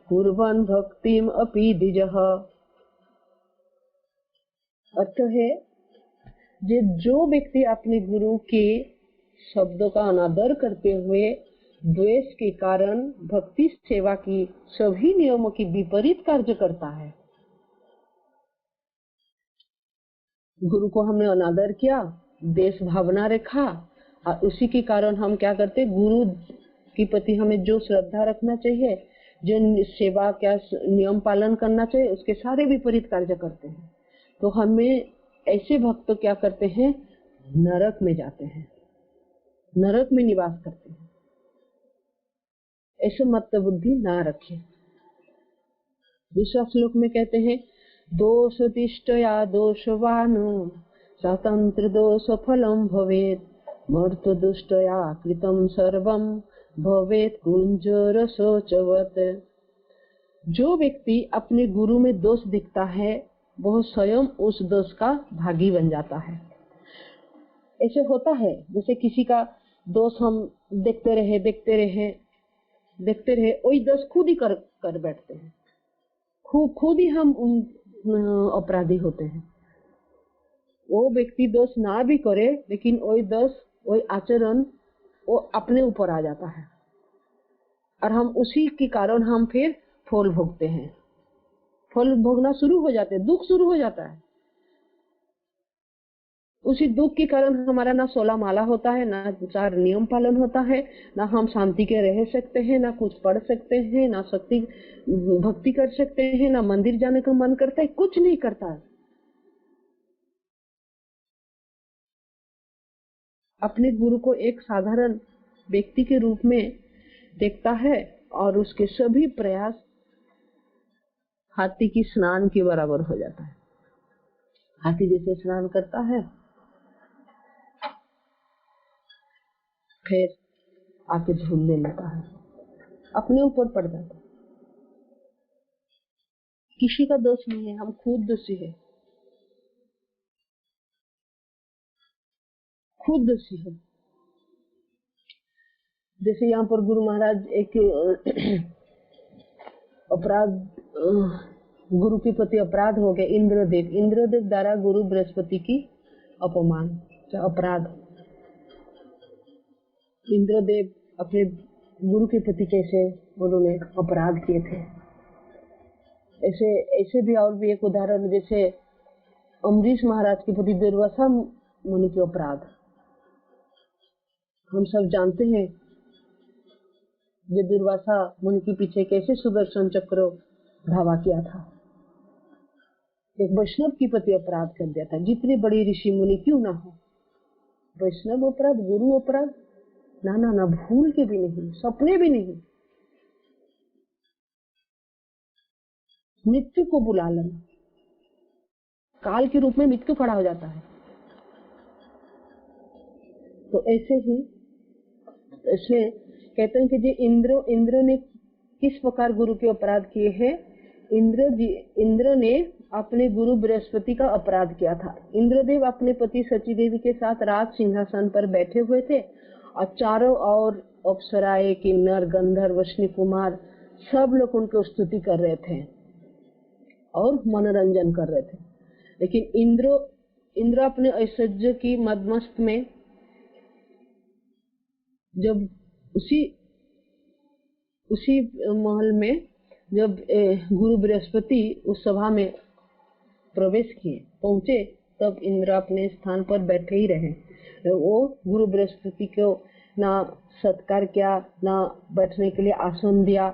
S1: कुर्वन् भक्तिम अपि द्विजः। अर्थ है, जो व्यक्ति अपने गुरु के शब्दों का अनादर करते हुए द्वेष के कारण भक्ति सेवा की सभी नियमों की विपरीत कार्य करता है। गुरु को हमने अनादर किया, देश भावना रखा, और उसी के कारण हम क्या करते, गुरु के प्रति हमें जो श्रद्धा रखना चाहिए, जो सेवा क्या नियम पालन करना चाहिए, उसके सारे विपरीत कार्य करते हैं। तो हमें ऐसे भक्त क्या करते हैं, नरक में जाते हैं, नरक में निवास करते हैं। ऐसे मत बुद्धि ना रखें। दूसरा श्लोक में कहते हैं, दोष दिष्टया दोषवानो स्वतंत्र दोष फलम भवेत मर्त्य दुष्टया कृतम सर्वम भवेत कुंजर शोचवत। जो व्यक्ति अपने गुरु में दोष दिखता है, वह स्वयं उस दोष का भागी बन जाता है। ऐसे होता है, जैसे किसी का दोष हम देखते रहे वही दोष खुद ही कर बैठते हैं, खुद ही हम अपराधी होते हैं। वो व्यक्ति दोष ना भी करे, लेकिन वही दोष, वही आचरण वो अपने ऊपर आ जाता है, और हम उसी के कारण हम फिर फल भोगते हैं, फल भोगना शुरू हो जाते हैं, दुख शुरू हो जाता है। उसी दुख के कारण हमारा ना 16 माला होता है, ना 4 नियम पालन होता है, ना हम शांति के रह सकते हैं, ना कुछ पढ़ सकते हैं, ना शक्ति भक्ति कर सकते हैं, ना मंदिर जाने का मन करता है, कुछ नहीं करता है। अपने गुरु को एक साधारण व्यक्ति के रूप में देखता है, और उसके सभी प्रयास हाथी की स्नान के बराबर हो जाता है। हाथी जैसे स्नान करता है, फिर आके झूलने लगता है, अपने ऊपर पड़ जाता है। किसी का दोष नहीं है, हम खुद दोषी है, खुद दोषी है। जैसे यहाँ पर गुरु महाराज एक अपराध, गुरु के प्रति अपराध हो गया। इंद्रदेव द्वारा गुरु बृहस्पति की अपमान, अपराध। इंद्रदेव अपने गुरु के प्रति कैसे उन्होंने अपराध किए थे। ऐसे भी और भी एक उदाहरण, जैसे अम्बरीश महाराज के प्रति दुर्वासा मुनि के अपराध। हम सब जानते हैं ये दुर्वासा मुनि के पीछे कैसे सुदर्शन चक्र धावा किया था। एक वैष्णव के प्रति अपराध कर दिया था, जितने बड़ी ऋषि मुनि क्यों ना हो। वैष्णव अपराध, गुरु अपराध, ना ना ना, भूल के भी नहीं, सपने भी नहीं। मृत्यु को बुला लेना, काल के रूप में मृत्यु खड़ा हो जाता है। तो ऐसे ही इसलिए कहते हैं कि जी इंद्र ने किस प्रकार गुरु के अपराध किए हैं। इंद्र ने अपने गुरु बृहस्पति का अपराध किया था। इंद्रदेव अपने पति सची देवी के साथ राज सिंहासन पर बैठे हुए थे, और चारों ओर अप्सराएं, किन्नर, गंधर्व, वैष्णव कुमार सब लोग उनकी स्तुति कर रहे थे और मनोरंजन कर रहे थे। लेकिन इंद्र अपने ऐश्वर्य की मदमस्त में, जब उसी महल में जब गुरु बृहस्पति उस सभा में प्रवेश किए, पहुंचे, तब इंद्र अपने स्थान पर बैठे ही रहे। वो गुरु बृहस्पति को ना सत्कार किया, ना बैठने के लिए आसन दिया,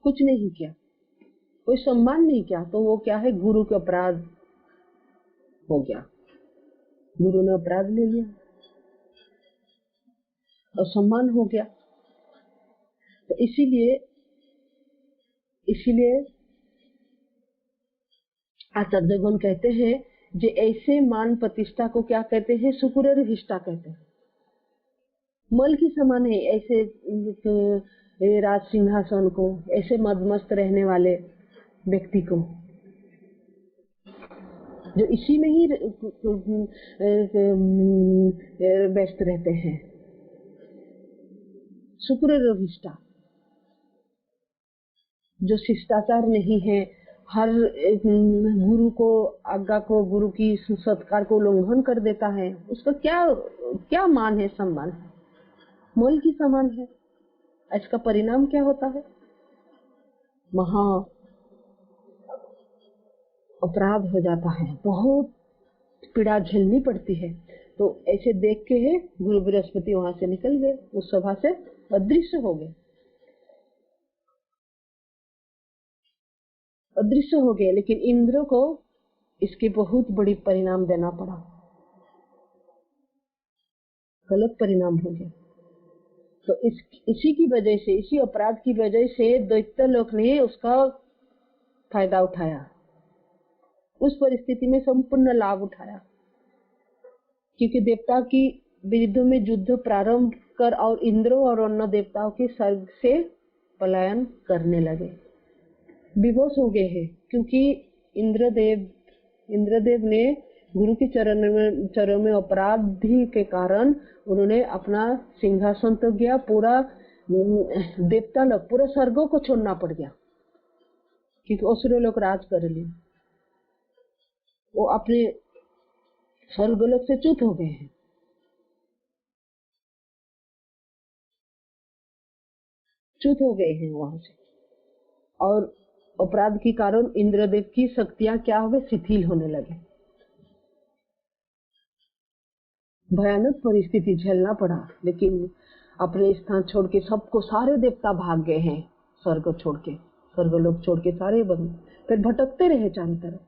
S1: कुछ नहीं किया, कोई सम्मान नहीं किया। तो वो क्या है, गुरु के अपराध हो गया, गुरु ने अपराध ले लिया, असम्मान हो गया। तो इसीलिए आचार्यगण कहते हैं, जो ऐसे मान प्रतिष्ठा को क्या कहते हैं, सुकुरर हिष्ठा कहते हैं। मल की समान है। ऐसे ये राज सिंहासन को, ऐसे मदमस्त रहने वाले व्यक्ति को जो इसी में ही व्यस्त रहते हैं। शुक्र रोहिष्ठा, जो शिष्टाचार नहीं है, हर गुरु को आज्ञा को, गुरु की सत्कार को उल्लंघन कर देता है, उसका क्या मान है, सम्मान है, मोल की समान है। इसका परिणाम क्या होता है? महा अपराध हो जाता है, बहुत पीड़ा झेलनी पड़ती है। तो ऐसे देख के है गुरु बृहस्पति वहां से निकल गए, उस सभा से अदृश्य हो गए, अदृश्य हो गए। लेकिन इंद्र को इसकी बहुत बड़ी परिणाम देना पड़ा, गलत परिणाम हो गया। तो इसी की वजह से, इसी अपराध की वजह से दैत्य लोक ने उसका फायदा उठाया, उस परिस्थिति में संपूर्ण लाभ उठाया, क्योंकि देवता की विरुद्ध में युद्ध प्रारंभ कर और इंद्र और अन्य देवताओं के स्वर्ग से पलायन करने लगे, विवश हो गए हैं। क्योंकि इंद्रदेव ने गुरु के चरणों में अपराधी के कारण उन्होंने अपना सिंहासन तो गया, पूरा देवता लोग, पूरा स्वर्गों को छोड़ना पड़ गया, क्योंकि असुर लोग राज कर लिए, वो अपने स्वर्गलोक से च्युत हो गए हैं। च्युत हो गए हैं वहां से, और अपराध के कारण इंद्रदेव की शक्तियां क्या हुए, शिथिल होने लगे। भयानक परिस्थिति झेलना पड़ा, लेकिन अपने स्थान छोड़ के सबको, सारे देवता भाग गए हैं, स्वर्ग छोड़ के, स्वर्गलोक छोड़ के सारे बंद, फिर भटकते रहे चारों तरफ।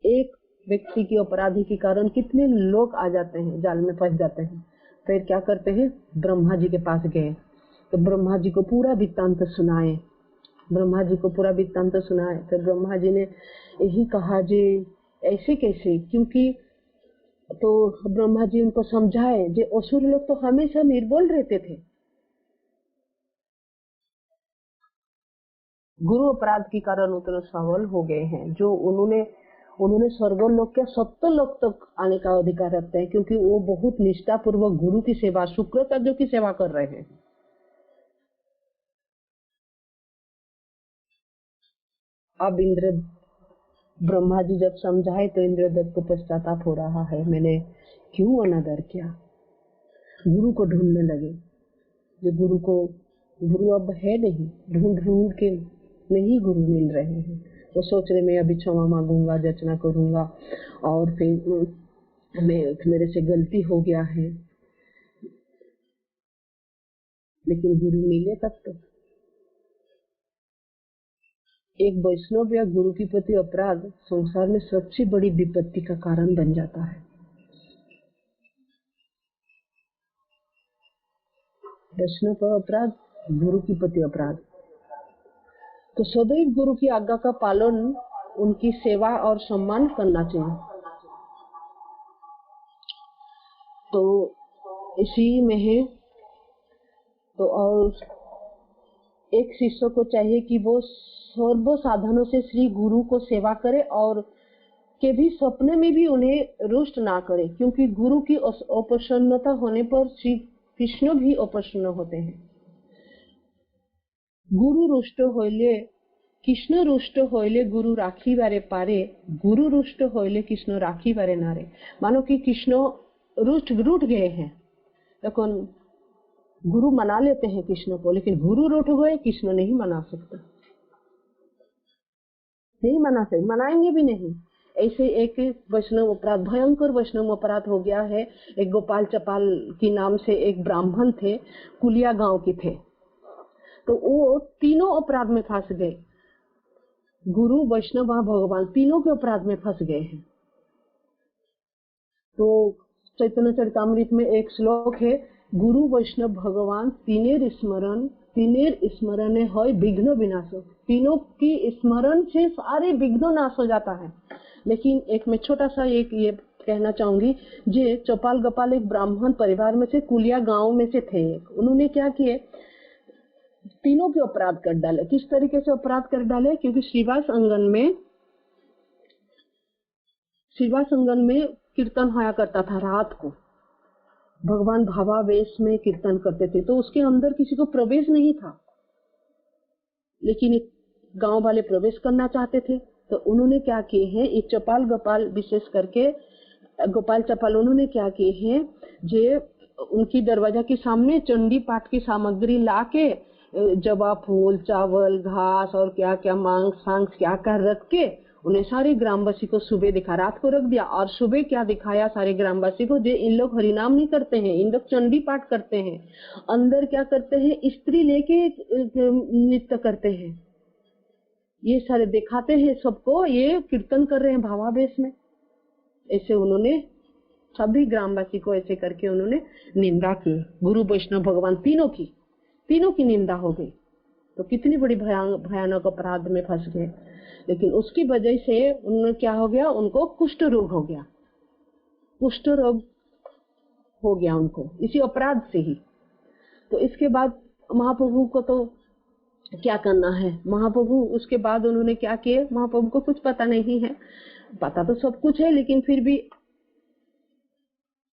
S1: एक व्यक्ति के अपराधी के कारण कितने लोग आ जाते हैं, जाल में फंस जाते हैं। फिर क्या करते हैं, ब्रह्मा जी के पास गए, तो ब्रह्मा जी को पूरा वृत्तांत सुनाए, ब्रह्मा जी को पूरा वृत्तांत सुनाए। फिर ब्रह्मा जी ने यही कहा, जी ऐसे कैसे, क्योंकि तो ब्रह्मा जी उनको समझाए, जो असुर लोग तो हमेशा निर्बल रहते थे, गुरु अपराध के कारण उतना सबल हो गए हैं, जो उन्होंने स्वर्गलोक के 70 लोक तक आने का अधिकार रखते हैं, क्योंकि वो बहुत निष्ठा पूर्वक गुरु की सेवा, शुक्राचार्यों की सेवा कर रहे हैं। अब ब्रह्मा जी जब समझाए तो इंद्रदेव को पश्चाताप हो रहा है, मैंने क्यों अनादर किया। गुरु को ढूंढने लगे, जो गुरु अब है नहीं, ढूंढ के नहीं गुरु मिल रहे हैं। वो सोच रहे मैं अभी क्षमा मांगूंगा, याचना करूंगा, और फिर मेरे से गलती हो गया है, लेकिन गुरु मिले तब तो। एक वैष्णव या गुरु के प्रति अपराध संसार में सबसे बड़ी विपत्ति का कारण बन जाता है। वैष्णव का अपराध, गुरु के प्रति अपराध। तो सदैव गुरु की आज्ञा का पालन, उनकी सेवा और सम्मान करना चाहिए। तो इसी में है, तो और एक शिष्य को चाहिए कि वो सर्व साधनों से श्री गुरु को सेवा करे, और के भी सपने में भी उन्हें रुष्ट ना करे, क्योंकि गुरु की अप्रसन्नता होने पर श्री कृष्ण भी अप्रसन्न होते हैं। गुरु रुष्ट होइले कृष्ण रुष्ट होइले गुरु राखी बारे पारे, गुरु रुष्ट होइले कृष्ण राखी बारे नारे। मानो कि कृष्ण रूठ गए हैं, लेकिन गुरु मना लेते हैं कृष्ण को, लेकिन गुरु रूठ गए, कृष्ण नहीं मना सकते, नहीं मना सकते, मनाएंगे भी नहीं। ऐसे एक वैष्णव अपराध, भयंकर वैष्णव अपराध हो गया है। एक गोपाल चपाल के नाम से एक ब्राह्मण थे, कुलिया गांव के थे, तो वो तीनों अपराध में फंस गए, गुरु वैष्णव भगवान तीनों के अपराध में फंस गए हैं। तो चैतन्य चरितामृत में एक श्लोक है, गुरु वैष्णव भगवान तीनेर स्मरण है विघ्न विनाश। तीनों की स्मरण से सारे विघ्न नाश हो जाता है। लेकिन एक में छोटा सा एक ये कहना चाहूंगी। जे चौपाल गोपाल एक ब्राह्मण परिवार में से कुलिया गांव में से थे। उन्होंने क्या किए, तीनों के अपराध कर डाले। किस तरीके से अपराध कर डाले? क्योंकि श्रीवास अंगन में कीर्तन होया करता था रात को। भगवान भावावेश में कीर्तन करते थे, तो उसके अंदर किसी को प्रवेश नहीं था, लेकिन एक गांव वाले प्रवेश करना चाहते थे। तो उन्होंने क्या किए हैं, एक चौपाल गोपाल, विशेष करके गोपाल चौपाल, उन्होंने क्या किए हैं, जे उनकी दरवाजा के सामने चंडी पाठ की सामग्री लाके जवा फूल, चावल, घास और क्या क्या मांस क्या क्या रख के उन्हें सारे ग्रामवासी को सुबह दिखा, रात को रख दिया। और सुबह क्या दिखाया सारे ग्रामवासी को, जे इन लोग हरिनाम नहीं करते हैं, इन लोग चंडी पाठ करते हैं। अंदर क्या करते हैं, स्त्री लेके नृत्य करते हैं। ये सारे दिखाते हैं सबको, ये कीर्तन कर रहे हैं भावावेश में। ऐसे उन्होंने सभी ग्रामवासी को ऐसे करके उन्होंने निंदा की। गुरु वैष्णव भगवान तीनों की निंदा हो गई। तो कितनी बड़ी भयानक अपराध में फंस गए। लेकिन उसकी वजह से उन्हें क्या हो गया, उनको कुष्ठ रोग हो गया उनको, इसी अपराध से ही। तो इसके बाद महाप्रभु को तो क्या करना है, महाप्रभु उसके बाद उन्होंने क्या किए, महाप्रभु को कुछ पता नहीं है, पता तो सब कुछ है, लेकिन फिर भी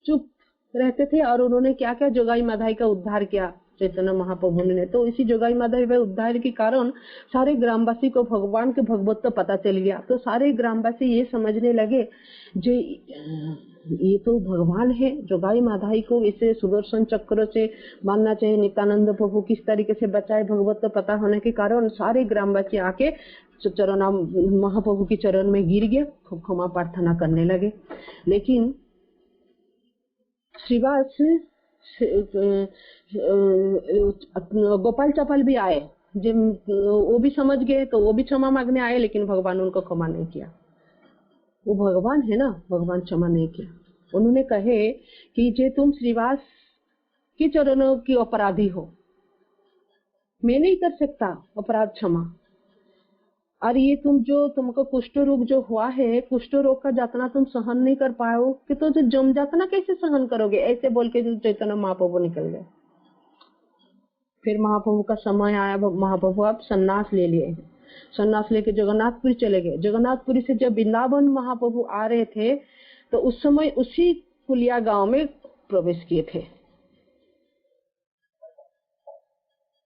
S1: चुप रहते थे। और उन्होंने क्या क्या, जोगाई माधाई का उद्धार किया चैतन्य महाप्रभु ने। तो इसी जोगाई माधाई व उद्धार के कारण सारे ग्रामवासी को भगवान के भगवत तो पता चल गया। तो सारे ग्रामवासी ये समझने लगे, जो ये तो भगवान है। जोगाई माधाई को इसे सुदर्शन चक्र से मानना चाहिए। नित्यानंद प्रभु किस तरीके से बचाए, भगवत तो पता होने के कारण सारे ग्रामवासी आके चरण महाप्रभु की चरण में गिर गए, क्षमा प्रार्थना करने लगे। लेकिन श्रीवास गोपाल चौपाल भी आए, वो भी समझ गए, तो वो भी क्षमा मांगने आए, लेकिन भगवान उनको क्षमा नहीं किया। वो भगवान है ना, भगवान क्षमा नहीं किया। उन्होंने कहे कि जे तुम श्रीवास के चरणों की अपराधी हो, मैं नहीं कर सकता अपराध क्षमा। और ये तुमको कुष्ठ रोग जो हुआ है, कुष्ठ रोग का यातना तुम सहन नहीं कर पाओ कि तो जो जम यातना कैसे सहन करोगे, ऐसे बोल के चैतन्य महाप्रभु निकल गए। फिर महाप्रभु का समय आया, महाप्रभु अब सन्यास ले लिए। सन्यास लेके जगन्नाथपुरी चले गए। जगन्नाथपुरी से जब वृंदावन महाप्रभु आ रहे थे, तो उस समय उसी कुलिया गांव में प्रवेश किए थे।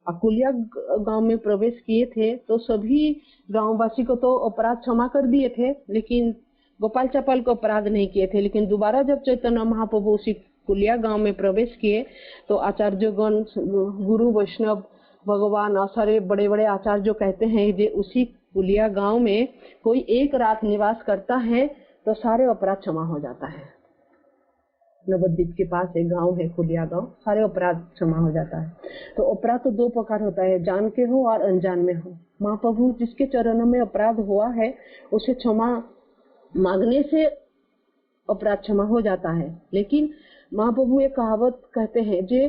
S1: अकुलिया गांव में प्रवेश किए थे, तो सभी गांववासी को तो अपराध क्षमा कर दिए थे, लेकिन गोपाल चौपाल को अपराध नहीं किए थे। लेकिन दोबारा जब चैतन्य महाप्रभु उसी कुलिया गांव में प्रवेश किए, तो आचार्यगण, गुरु वैष्णव भगवान और सारे बड़े बड़े आचार्य जो कहते हैं कि उसी कुलिया गांव में कोई एक रात निवास करता है तो सारे अपराध क्षमा हो जाता है। नवद्वीप के पास एक गांव है कुलिया गांव, सारे अपराध क्षमा हो जाता है। तो अपराध तो दो प्रकार होता है, जान के हो और अनजान में हो। महाप्रभु जिसके चरणों में अपराध हुआ है, उसे क्षमा मांगने से अपराध क्षमा हो जाता है। लेकिन महाप्रभु एक कहावत कहते हैं, जे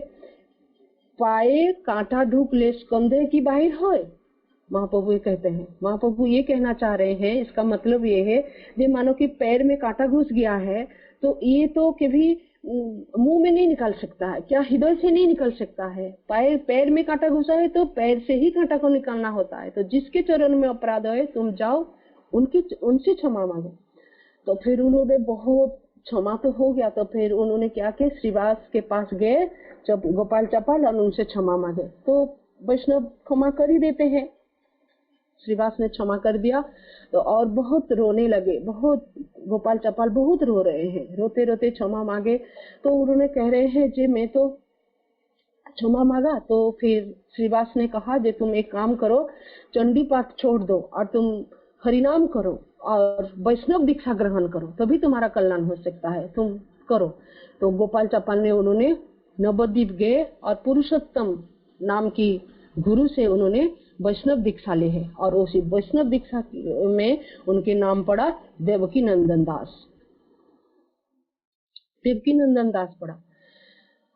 S1: पाए कांटा ढूक ले कंधे की बाहर होए। महाप्रभु ये कहते हैं, महाप्रभु ये कहना चाह रहे हैं, इसका मतलब ये है, जे मानो कि पैर में कांटा घुस गया है, तो ये तो कभी मुंह में नहीं निकाल सकता है, क्या हृदय से नहीं निकल सकता है। पैर में कांटा घुसा है तो पैर से ही कांटा को निकालना होता है। तो जिसके चरण में अपराध है, तुम जाओ उनसे क्षमा मांगो। तो फिर उन्होंने बहुत क्षमा तो हो गया, तो फिर उन्होंने क्या किया, श्रीवास के पास गए, जब गोपाल चौपाल, और उनसे क्षमा मांगे। तो वैष्णव क्षमा कर ही देते हैं। श्रीवास ने क्षमा कर दिया, तो और बहुत रोने लगे, बहुत गोपाल चौपाल बहुत रो रहे हैं, रोते रोते क्षमा मांगे। तो उन्होंने कह रहे हैं, जे मैं तो क्षमा मांगा। तो फिर श्रीवास ने कहा, जे तुम एक काम करो, चंडी पाठ छोड़ दो और तुम हरिनाम करो और वैष्णव दीक्षा ग्रहण करो, तभी तुम्हारा कल्याण हो सकता है, तुम करो। तो गोपाल चौपाल ने, उन्होंने नवद्वीप गए और पुरुषोत्तम नाम की गुरु से उन्होंने वैष्णव दीक्षा ली है, और उसी वैष्णव दीक्षा में उनके नाम पड़ा देवकी नंदन दास। देवकी नंदन दास पड़ा।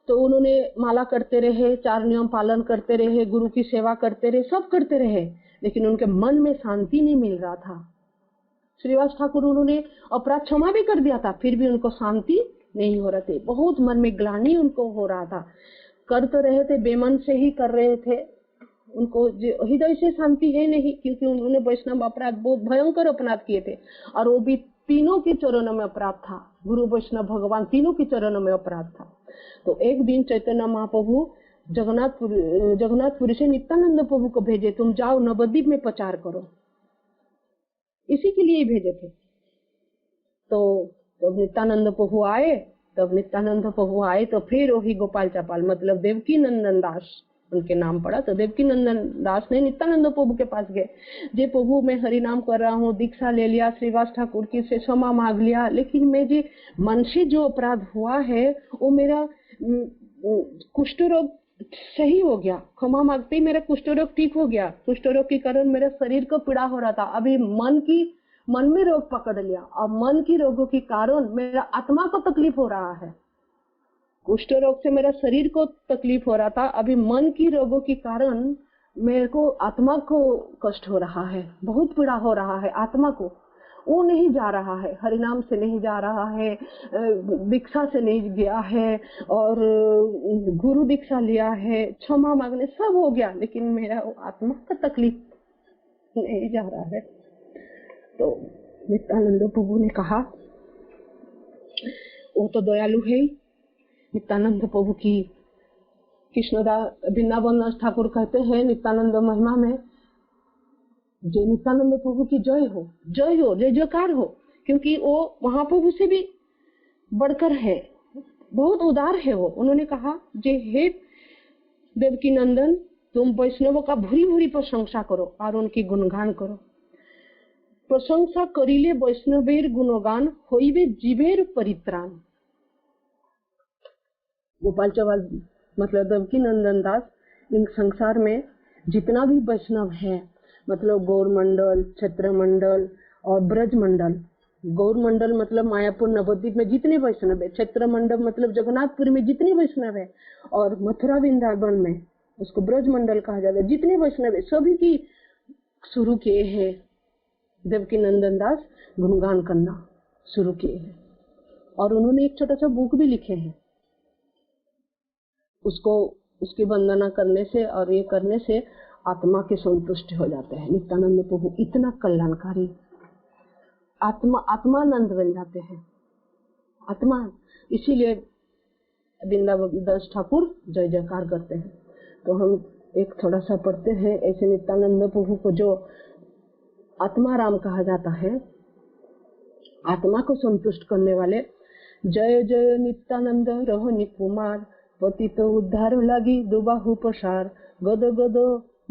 S1: तो उन्होंने माला करते रहे, 4 नियम पालन करते रहे, गुरु की सेवा करते रहे, सब करते रहे, लेकिन उनके मन में शांति नहीं मिल रहा था।
S2: श्रीवास ठाकुर उन्होंने अपराध क्षमा भी कर दिया था, फिर भी उनको शांति नहीं हो रहा थे, बहुत मन में ग्लानि उनको हो रहा था। कर तो रहे थे, बेमन से ही कर रहे थे, उनको हृदय से शांति है नहीं, क्योंकि उन्होंने वैष्णव अपराध बहुत भयंकर अपराध किए थे, और वो भी तीनों के चरणों में अपराध था, गुरु वैष्णव भगवान तीनों के चरणों में अपराध था। तो एक दिन चैतन्य महाप्रभु जगन्नाथपुरी से नित्यानंद प्रभु को भेजे, तुम जाओ नवद्वीप में प्रचार करो, इसी के लिए भेजे थे। तो जब नित्यानंद प्रभु आए तो फिर वही गोपाल चपाल मतलब देवकी नंदन दास उनके नाम पड़ा। तो देवकी नंदन दास ने नित्यानंद प्रभु के पास गए, जे प्रभु मैं हरि नाम कर रहा हूँ, दीक्षा ले लिया, श्रीवास ठाकुर की से क्षमा मांग लिया, लेकिन मैं जी मन से जो अपराध हुआ है वो मेरा कुष्ठ रोग सही हो गया, क्षमा मांगते ही मेरा कुष्ठ रोग ठीक हो गया। कुष्ठ रोग के कारण मेरे शरीर को पीड़ा हो रहा था, अभी मन में रोग पकड़ लिया, और मन की रोगों के कारण मेरा आत्मा को तकलीफ हो रहा है। कुष्ठ रोग से मेरा शरीर को तकलीफ हो रहा था, अभी मन की रोगों के कारण मेरे को आत्मा को कष्ट हो रहा है, बहुत पीड़ा हो रहा है आत्मा को। वो नहीं जा रहा है, हरिनाम से नहीं जा रहा है, दीक्षा से नहीं गया है, और गुरु दीक्षा लिया है, क्षमा मांगने सब हो गया, लेकिन मेरा आत्मा का तकलीफ नहीं जा रहा है। तो नित्यानंद प्रभु ने कहा, वो तो दयालु है। नित्यानंद प्रभु की कृष्णदास वृंदावन दास ठाकुर कहते हैं नित्यानंद महिमा में, जय नित्यानंद प्रभु की जय हो, जय जयकार हो, क्योंकि वो महाप्रभु से भी बढ़कर है, बहुत उदार है वो। उन्होंने कहा, जे हे देवकी नंदन, तुम वैष्णवों का भूरी भूरी प्रशंसा करो और उनकी गुणगान करो। प्रशंसा करिले वैष्णवेर गुणगान, होइबे जीवेर परित्राण। गोपाल चवाल मतलब देवकी नंदन दास इन संसार में जितना भी वैष्णव है, मतलब गौर मंडल, क्षेत्र मंडल और ब्रज मंडल। गौर मंडल मतलब मायापुर नवद्वीप में जितने वैष्णव है, क्षेत्र मंडल मतलब जगन्नाथपुरी में जितने वैष्णव है, और मथुरा वृंदावन में उसको ब्रज मंडल कहा जाता है, जितने वैष्णव है सभी की शुरू किए हैं देवकी नंदन दास गुणगान करना शुरू किए हैं। और उन्होंने एक छोटा सा बुक भी लिखे हैं, उसको उसकी वंदना करने से और ये करने से आत्मा के संतुष्ट हो जाते हैं। नित्यानंद प्रभु इतना कल्याणकारी, आत्मानंद बन जाते हैं आत्मा, इसीलिए वृंदावन दास ठाकुर जय जयकार करते हैं। तो हम एक थोड़ा सा पढ़ते हैं, ऐसे नित्यानंद प्रभु को जो आत्माराम कहा जाता है, आत्मा को संतुष्ट करने वाले। जय जय नित्यानंद रहो निकुमार, पतित उद्धार लगी दुबाहु प्रसार, गद गद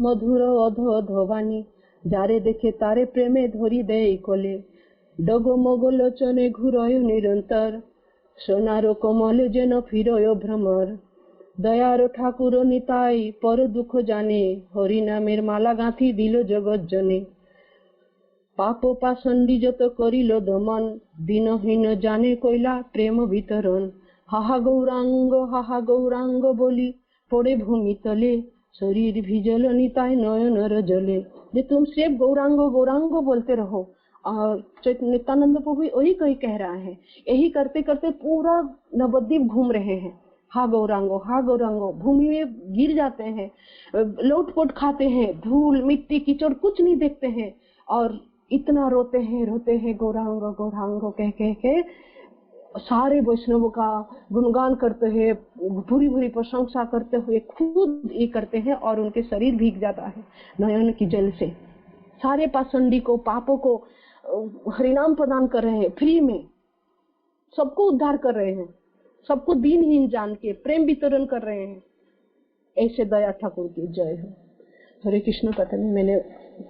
S2: मधुर अधो अधोवानी, जारे देखे तारे प्रेमे धरी दे कोले, डगो मगो लोचने घुरयो निरंतर, सोनारो कमले जेन फिरयो भ्रमर, दयारो ठाकुर निताई पर दुख जाने, हरि नामेर माला गांथी दिल जगत जने, पापो पासंडी जत करिल दमन, दीनहीन जाने कोइला प्रेम वितरण, हाहा गौरांग बोली पड़े भूमि तले, शरीर भिजल निताय नयन जले। जे तुम सिर्फ गौरांग बोलते रहो, और नित्यानंद प्रभु वही कहीं कह रहा है, यही करते करते पूरा नवद्वीप घूम रहे हैं, हा गौरांगो भूमि में गिर जाते हैं, लोटपोट खाते हैं, धूल मिट्टी कीचड़ कुछ नहीं देखते हैं, और इतना रोते हैं गौरांगो कह के सारे वैष्णवों का गुणगान करते हैं, भूरी भूरी प्रशंसा करते हुए खुद ये करते हैं, और उनके शरीर भीग जाता है नयन की जल से। सारे पासंडी को, पापों को हरिनाम प्रदान कर रहे हैं फ्री में, सबको उद्धार कर रहे हैं, सबको दीनहीन जान के प्रेम वितरण कर रहे हैं। ऐसे दया ठाकुर की जय हो। हरे कृष्ण। पता नहीं मैंने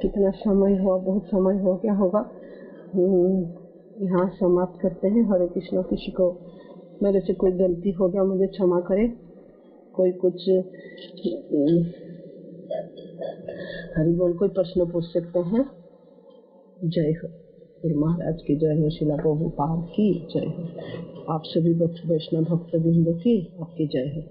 S2: कितना समय हुआ, बहुत समय हो गया होगा, यहाँ समाप्त करते हैं। हरे कृष्ण। किसी को मेरे से कोई गलती हो गया मुझे क्षमा करे, कोई कुछ हरि बोल कोई प्रश्न पूछ सकते हैं। जय हो। गुरु महाराज की जय हो, शिला प्रभुपाद की जय हो, आप सभी वैष्णव भक्त बिंदु की आपकी जय हो।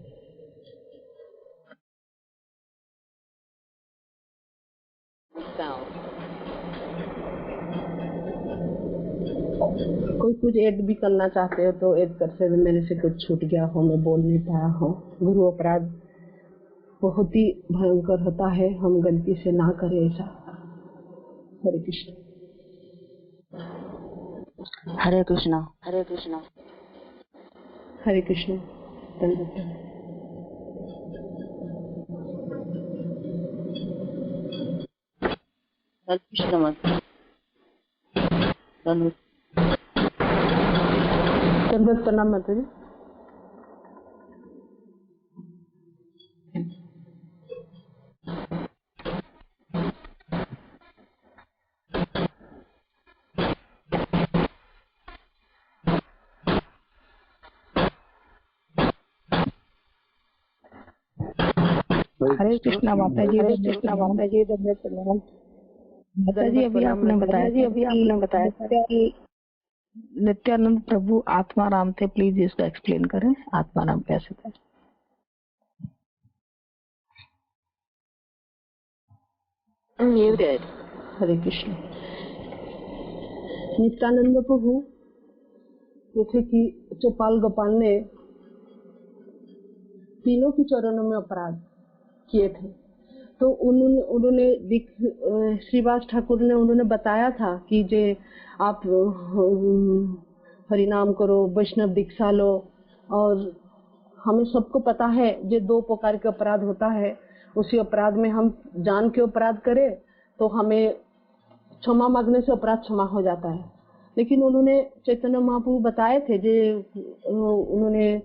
S2: कोई कुछ ऐड भी करना चाहते हो तो ऐड कर सकते। मेरे से कुछ छूट गया हो, मैं बोल नहीं पाया हूँ। गुरु अपराध बहुत ही भयंकर होता है, हम गलती से ना करें ऐसा। हरे कृष्ण।
S3: हरे कृष्णा। हरे कृष्णा।
S2: हरे कृष्ण। धन्यवाद।
S3: हरे कृष्ण मत
S2: धन्यवाद। प्रणाम माता जी।
S4: हरे कृष्णा माता जी।
S3: हरे कृष्णा माता जी।
S4: माता जी अभी आपने बताया कि नित्यानंद प्रभु आत्माराम थे, प्लीज इसको एक्सप्लेन करें, आत्माराम कैसे थे?
S2: हरे कृष्ण। नित्यानंद प्रभु जैसे कि चौपाल गोपाल ने तीनों के चरणों में अपराध किए थे, तो उन्होंने श्रीवास ठाकुर ने उन्होंने बताया था कि जे आप हरिनाम करो, वैष्णव दीक्षा लो, और हमें सबको पता है जो दो प्रकार के अपराध होता है, उसी अपराध में हम जान के अपराध करें तो हमें क्षमा मांगने से अपराध क्षमा हो जाता है। लेकिन उन्होंने चैतन्य महाप्रभु बताए थे जो उन्होंने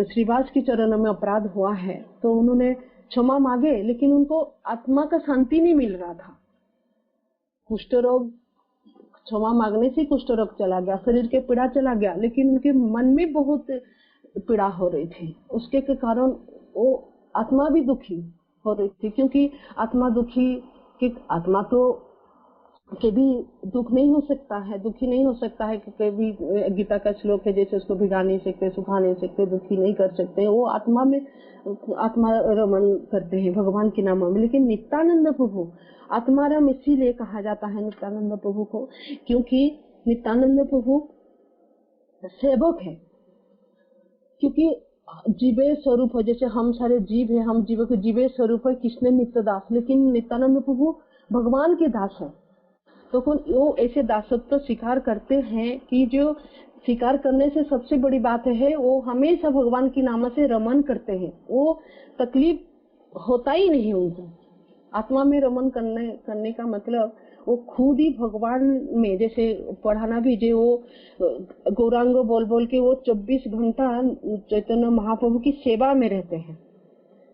S2: श्रीवास के चरणों में अपराध हुआ है तो उन्होंने क्षमा मांगे, लेकिन उनको आत्मा का शांति नहीं मिल रहा था। कुष्ठ रोग, क्षमा मांगने से कुष्ठ रोग चला गया, शरीर के पीड़ा चला गया, लेकिन उनके मन में बहुत पीड़ा हो रही थी। उसके कारण वो आत्मा भी दुखी हो रही थी, क्योंकि आत्मा दुखी कि आत्मा तो कभी दुख नहीं हो सकता है, दुखी नहीं हो सकता है। कभी गीता का श्लोक है जैसे उसको भिगा नहीं सकते, सुखा नहीं सकते, दुखी नहीं कर सकते। वो आत्मा में आत्मा रमन करते हैं भगवान के नाम में। लेकिन नित्यानंद प्रभु आत्माराम इसीलिए कहा जाता है नित्यानंद प्रभु को, क्योंकि नित्यानंद प्रभु सेवक है। क्योंकि जीवे स्वरूप है, जैसे हम सारे जीव है, हम जीवों के जीवे स्वरूप है कृष्ण नित्य दास, लेकिन नित्यानंद प्रभु भगवान के दास है। तो वो ऐसे दासत्व स्वीकार करते हैं कि जो स्वीकार करने से सबसे बड़ी बात है वो हमेशा भगवान की नाम से रमन करते हैं। वो तकलीफ होता ही नहीं उनको। आत्मा में रमन करने का मतलब वो खुद ही भगवान में, जैसे पढ़ाना भी जो वो गौरांग बोल बोल के वो 24 घंटा चैतन्य महाप्रभु की सेवा में रहते हैं।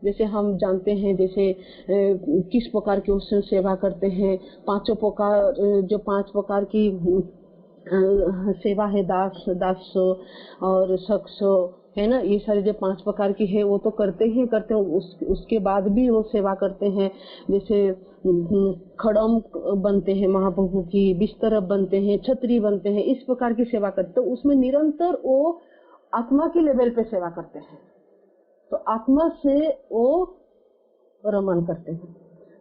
S2: जैसे हम जानते हैं जैसे किस प्रकार की उससे सेवा करते हैं, पांचों प्रकार, जो 5 प्रकार की सेवा है, दास और सक्सो है ना, ये सारे जो 5 प्रकार की है वो तो करते हैं उसके बाद भी वो सेवा करते हैं। जैसे खड़म बनते हैं महाप्रभु की, बिस्तर बनते हैं, छतरी बनते हैं, इस प्रकार की सेवा करते हैं। तो उसमें निरंतर वो आत्मा के लेवल पे सेवा करते हैं, तो आत्मा से वो रमन करते हैं।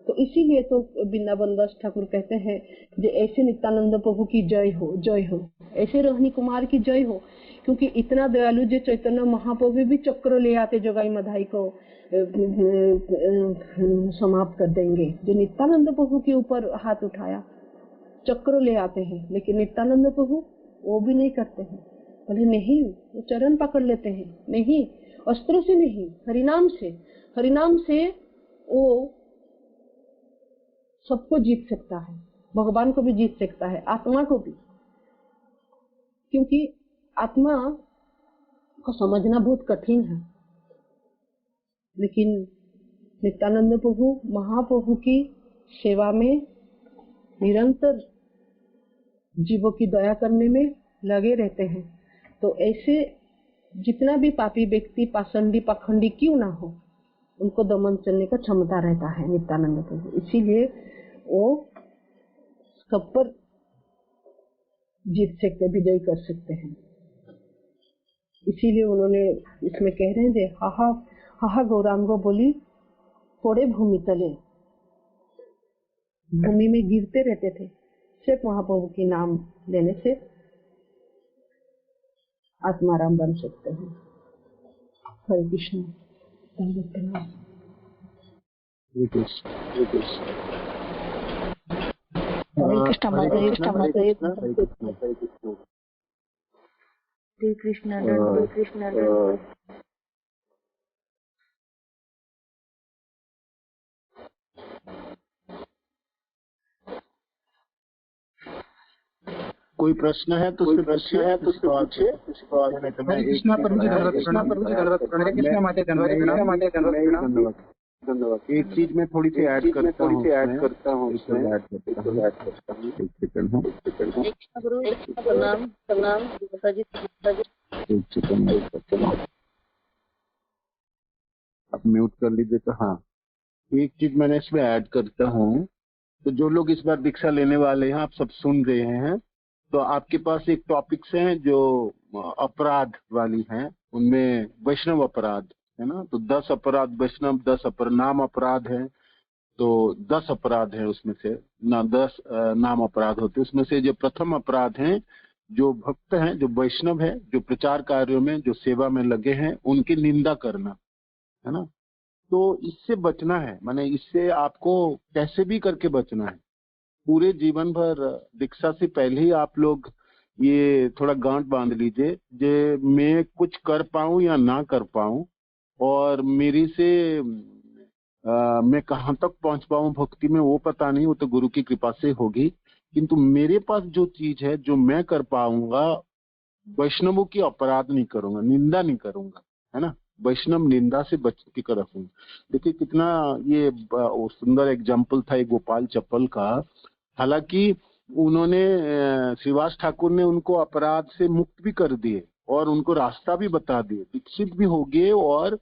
S2: तो इसीलिए तो वृंदावन दास ठाकुर कहते हैं जो ऐसे नित्यानंद प्रभु की जय हो, जय हो, ऐसे रोहिणी कुमार की जय हो। क्योंकि इतना दयालु जो चैतन्य महाप्रभु भी चक्र ले आते जोगाई मधाई को समाप्त कर देंगे। जो नित्यानंद प्रभु के ऊपर हाथ उठाया चक्र ले आते हैं, लेकिन नित्यानंद प्रभु वो भी नहीं करते हैं। बोले नहीं, वो चरण पकड़ लेते हैं, नहीं अस्त्रों से नहीं, हरिनाम से वो सबको जीत सकता है, भगवान को भी जीत सकता है, आत्मा को भी। क्योंकि आत्मा को समझना बहुत कठिन है, लेकिन नित्यानंद प्रभु महाप्रभु की सेवा में निरंतर जीवों की दया करने में लगे रहते हैं। तो ऐसे जितना भी पापी व्यक्ति पाषंडी पाखंडी क्यों ना हो, उनको दमन चलने का क्षमता रहता है नित्यानंद प्रभु। इसीलिए वो सब पर जीत सकते, विजय कर सकते हैं। इसीलिए उन्होंने इसमें कह रहे हैं हाहा हाहा गौरांगो बोली थोड़े भूमि तले, भूमि में गिरते रहते थे सिर्फ महाप्रभु की नाम लेने से। आत्माराम बन सकते हैं। हरे कृष्ण।
S1: हरे कृष्ण।
S4: हरे कृष्ण माता जी।
S3: हरे कृष्ण।
S5: कोई प्रश्न है तो पूछिए।
S6: हरे कृष्णा प्रभु जी
S5: धन्यवाद। एक चीज मैं थोड़ी सी ऐड करता हूँ उसमें। एक सेकंड है।
S3: प्रणाम माता जी।
S5: एक सेकंड आप म्यूट कर लीजिए। तो हाँ, एक चीज मैंने इसमें ऐड करता हूँ। तो जो लोग इस बार दीक्षा लेने वाले हैं, आप सब सुन रहे हैं, तो आपके पास एक टॉपिक्स हैं जो अपराध वाली हैं। उनमें वैष्णव अपराध है ना, तो 10 अपराध वैष्णव, 10 नाम अपराध है। तो 10 अपराध है उसमें से 10 नाम अपराध होते हैं। उसमें से जो प्रथम अपराध हैं, जो भक्त हैं, जो वैष्णव है, जो प्रचार कार्यों में, जो सेवा में लगे हैं, उनकी निंदा करना है ना। तो इससे बचना है, माने इससे आपको कैसे भी करके बचना है। पूरे जीवन भर दीक्षा से पहले ही आप लोग ये थोड़ा गांठ बांध लीजिए, जे मैं कुछ कर पाऊं या ना कर पाऊं, और मेरी से मैं कहाँ तक पहुंच पाऊं भक्ति में, वो पता नहीं, वो तो गुरु की कृपा से होगी। किंतु मेरे पास जो चीज है, जो मैं कर पाऊंगा, वैष्णवों की अपराध नहीं करूंगा, निंदा नहीं करूंगा, है ना। वैष्णव निंदा से बच के रखूंगा। देखिए कितना ये सुंदर एग्जाम्पल था ये गोपाल चप्पल का। हालांकि उन्होंने श्रीवास ठाकुर ने उनको अपराध से मुक्त भी कर दिए और उनको रास्ता भी बता दिए, दीक्षित भी हो गए और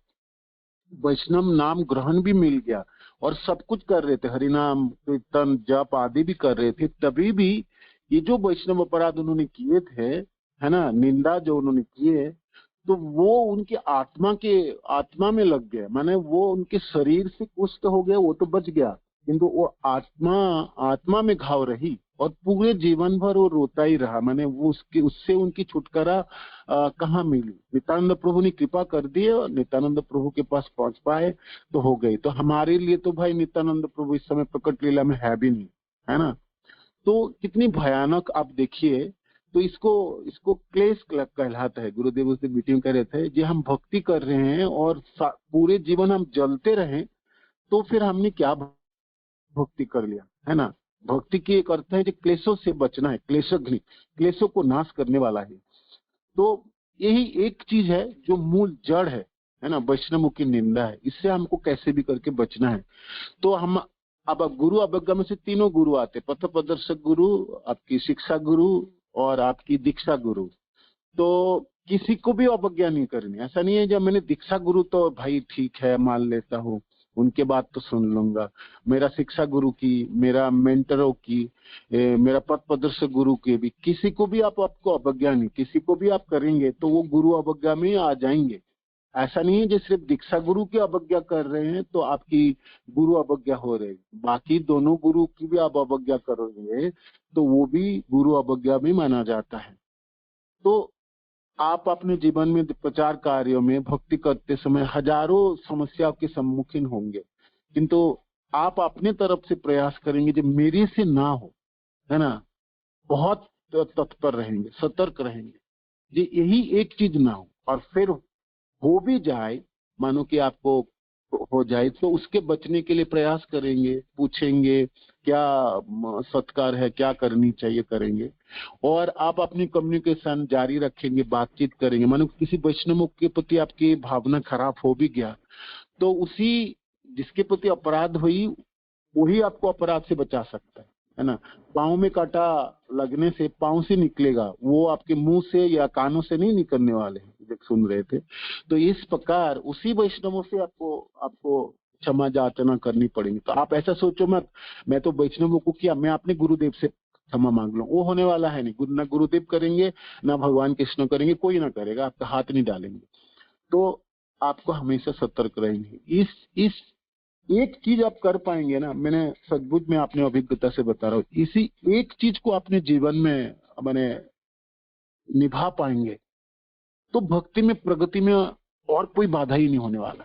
S5: वैष्णव नाम ग्रहण भी मिल गया, और सब कुछ कर रहे थे, हरिनाम कीर्तन जप आदि भी कर रहे थे। तभी भी ये जो वैष्णव अपराध उन्होंने किए थे, है ना, निंदा जो उन्होंने किए, तो वो उनके आत्मा में लग गया। माने वो उनके शरीर से कुछ तो हो गया, वो तो बच गया, किंतु वो आत्मा में घाव रही और पूरे जीवन भर वो रोता ही रहा। माने वो उससे उनकी छुटकारा कहाँ मिली। नित्यानंद प्रभु ने कृपा कर दी और नित्यानंद प्रभु के पास पहुंच पाए तो हो गई। तो हमारे लिए तो भाई नित्यानंद प्रभु इस समय प्रकट लीला में है भी नहीं, है ना। तो कितनी भयानक आप देखिए। तो इसको क्लेश कहलाता है। गुरुदेव उस दिन मीटिंग कर रहे थे, जो हम भक्ति कर रहे हैं और पूरे जीवन हम जलते रहे, तो फिर हमने क्या भक्ति कर लिया, है ना। भक्ति की एक अर्थ है कि क्लेशों से बचना है, क्लेशग्नि, क्लेशों को नाश करने वाला है। तो यही एक चीज है जो मूल जड़ है ना, वैष्णवों की निंदा है। इससे हमको कैसे भी करके बचना है। तो हम अब गुरु अवज्ञा में से तीनों गुरु आते, पथ प्रदर्शक गुरु, आपकी शिक्षा गुरु और आपकी दीक्षा गुरु। तो किसी को भी अवज्ञा नहीं करनी। ऐसा नहीं है जब मैंने दीक्षा गुरु तो भाई ठीक है मान लेता हूँ, उनके बात तो सुन लूंगा, मेरा शिक्षा गुरु की, मेरा मेंटरों की, मेरा पथ प्रदर्शक गुरु की भी, किसी को भी आपको अवज्ञा नहीं। किसी को भी आप करेंगे तो वो गुरु अवज्ञा में आ जाएंगे। ऐसा नहीं है जो सिर्फ दीक्षा गुरु की अवज्ञा कर रहे हैं तो आपकी गुरु अवज्ञा हो रही, बाकी दोनों गुरु की भी आप अवज्ञा करोगे तो वो भी गुरु अवज्ञा भी माना जाता है। तो आप अपने जीवन में प्रचार कार्यों में भक्ति करते समय हजारों समस्याओं के सम्मुखीन होंगे, किंतु आप अपने तरफ से प्रयास करेंगे जो मेरे से ना हो, है ना। बहुत तत्पर रहेंगे, सतर्क रहेंगे, जी यही एक चीज ना हो। और फिर हो भी जाए, मानो कि आपको हो जाए, तो उसके बचने के लिए प्रयास करेंगे, पूछेंगे क्या सत्कार है, क्या करनी चाहिए, करेंगे। और आप अपनी कम्युनिकेशन जारी रखेंगे, बातचीत करेंगे। मानो किसी वैष्णव के प्रति आपकी भावना खराब हो भी गया, तो उसी जिसके प्रति अपराध हुई वही आपको अपराध से बचा सकता है ना। पाँव में कांटा लगने से पाँव से निकलेगा, वो आपके मुंह से या कानों से नहीं निकलने वाले हैं, जब सुन रहे थे। तो इस प्रकार उसी वैष्णवों से आपको क्षमा याचना करनी पड़ेगी। तो आप ऐसा सोचो मत मैं तो वैष्णवों को किया, मैं अपने गुरुदेव से क्षमा मांग लूं, वो होने वाला है नहीं। ना गुरुदेव करेंगे, ना भगवान कृष्ण करेंगे, कोई ना करेगा, आपका हाथ नहीं डालेंगे। तो आपको हमेशा सतर्क रहेंगे। इस एक चीज आप कर पाएंगे ना, मैंने सचमुच में अपने अभिज्ञता से बता रहा हूँ, इसी एक चीज को अपने जीवन में मैंने निभा पाएंगे तो भक्ति में प्रगति में और कोई बाधा ही नहीं होने वाला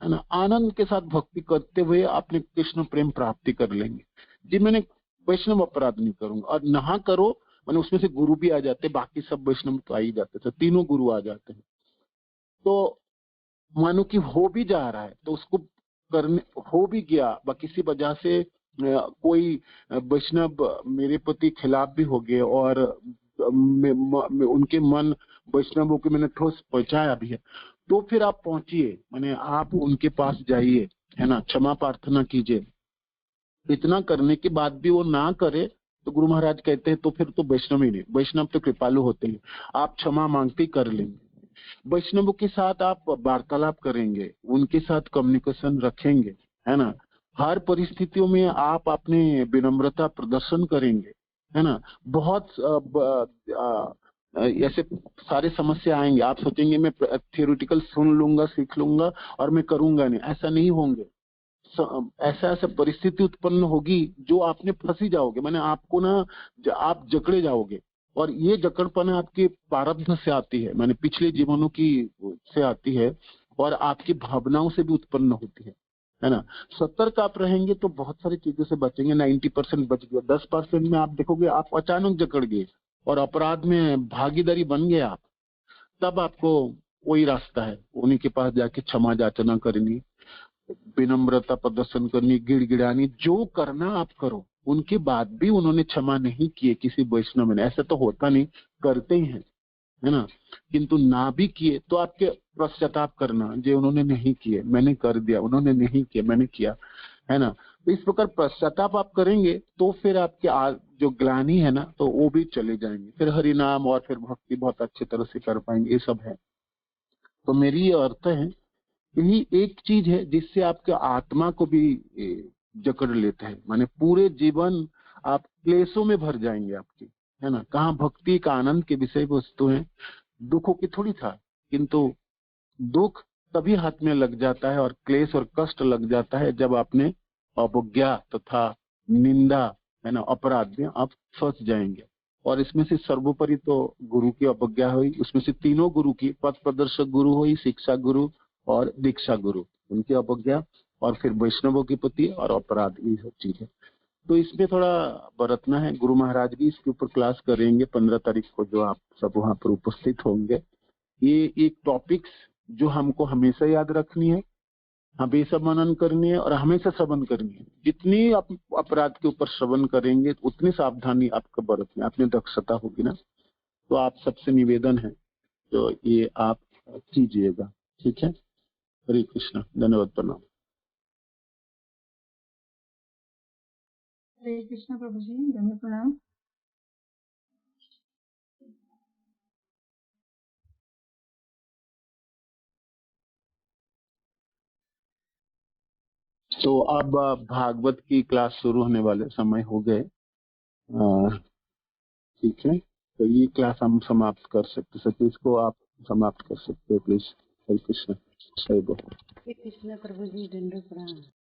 S5: है ना। आनंद के साथ भक्ति करते हुए आपने कृष्ण प्रेम प्राप्ति कर लेंगे। जी मैंने वैष्णव अपराध नहीं करूंगा, और नहा करो मैंने उसमें से गुरु भी आ जाते, बाकी सब वैष्णव तो आ ही जाते थे, तीनों गुरु आ जाते हैं। तो मानो कि हो भी जा रहा है तो उसको करने, हो भी गया किसी वजह से कोई वैष्णव मेरे प्रति खिलाफ भी हो गए और उनके मन वैष्णवों के मैंने ठोस पहुंचाया भी है, तो फिर आप पहुंचिए, माने आप उनके पास जाइए, है ना, क्षमा प्रार्थना कीजिए। इतना करने के बाद भी वो ना करे तो गुरु महाराज कहते हैं तो फिर तो वैष्णव ही नहीं, वैष्णव तो कृपालु होते हैं, आप क्षमा मांगते ही कर लेंगे। वैष्णवों के साथ आप वार्तालाप करेंगे, उनके साथ कम्युनिकेशन रखेंगे, है ना, हर परिस्थितियों में आप अपने विनम्रता प्रदर्शन करेंगे, है ना। बहुत ऐसे सारे समस्या आएंगे, आप सोचेंगे मैं थियोरिटिकल सुन लूंगा सीख लूंगा और मैं करूंगा नहीं, ऐसा नहीं होंगे। ऐसा ऐसा परिस्थिति उत्पन्न होगी जो आपने फंसी जाओगे, माने आपको ना आप जकड़े जाओगे, और ये जकड़पना आपके प्रारब्ध से आती है, माने पिछले जीवनों की से आती है और आपकी भावनाओं से भी उत्पन्न होती है ना। सतर्क आप रहेंगे तो बहुत सारी चीजों से बचेंगे। 90% बच गया, 10% में आप देखोगे आप अचानक जकड़ गए और अपराध में भागीदारी बन गए आप, तब आपको वही रास्ता है, उन्हीं के पास जाके क्षमा याचना करनी, विनम्रता प्रदर्शन करनी, गिड़गिड़ानी, जो करना आप करो। उनके बाद भी उन्होंने क्षमा नहीं किए किसी वैष्णव ने, ऐसा तो होता नहीं, करते ही हैं, है ना, किंतु ना भी किए तो आपके पश्चाताप करना, जो उन्होंने नहीं किए मैंने कर दिया, उन्होंने नहीं किया मैंने किया, है ना। तो इस प्रकार पश्चाताप आप करेंगे तो फिर आपके जो ग्लानि है ना तो वो भी चले जाएंगे, फिर हरिनाम और फिर भक्ति बहुत अच्छी तरह से कर पाएंगे, ये सब है। तो मेरी ये अर्थ है, यही एक चीज है जिससे आपके आत्मा को भी जकड़ लेता है, माने पूरे जीवन आप क्लेशों में भर जाएंगे आपकी, है ना। कहाँ भक्ति का आनंद के विषय वस्तु है, दुखों की थोड़ी था, किंतु दुख तभी हाथ में लग जाता है और क्लेश और कष्ट लग जाता है जब आपने अवज्ञा तथा निंदा, है ना, अपराध में आप फंस जाएंगे। और इसमें से सर्वोपरि तो गुरु की अवज्ञा हुई, उसमें से तीनों गुरु की, पथ प्रदर्शक गुरु हुई, शिक्षा गुरु और दीक्षा गुरु, उनकी अवज्ञा, और फिर वैष्णवों की प्रति और अपराध, ये सब चीज है। तो इसमें थोड़ा बरतना है। गुरु महाराज भी इसके ऊपर क्लास करेंगे 15 तारीख को, जो आप सब वहां पर उपस्थित होंगे। ये एक टॉपिक्स जो हमको हमेशा याद रखनी है, हमेशा मनन करनी है और हमेशा श्रवण करनी है। जितनी आप अपराध के ऊपर श्रवण करेंगे उतनी सावधानी आपका बरतनी, आपने दक्षता होगी ना। तो आप सबसे निवेदन है तो ये आप कीजिएगा, ठीक है। हरे कृष्णा, धन्यवाद, प्रणाम।
S6: हरे कृष्णा प्रभु जी, धन्यवाद, प्रणाम।
S5: तो अब भागवत की क्लास शुरू होने वाले समय हो गए, ठीक है। तो ये क्लास हम समाप्त कर सकते, सतीश को आप समाप्त कर सकते हो प्लीज। हरे कृष्ण, जय बोल।
S3: कृष्ण प्रभु जी, दंड प्रणाम।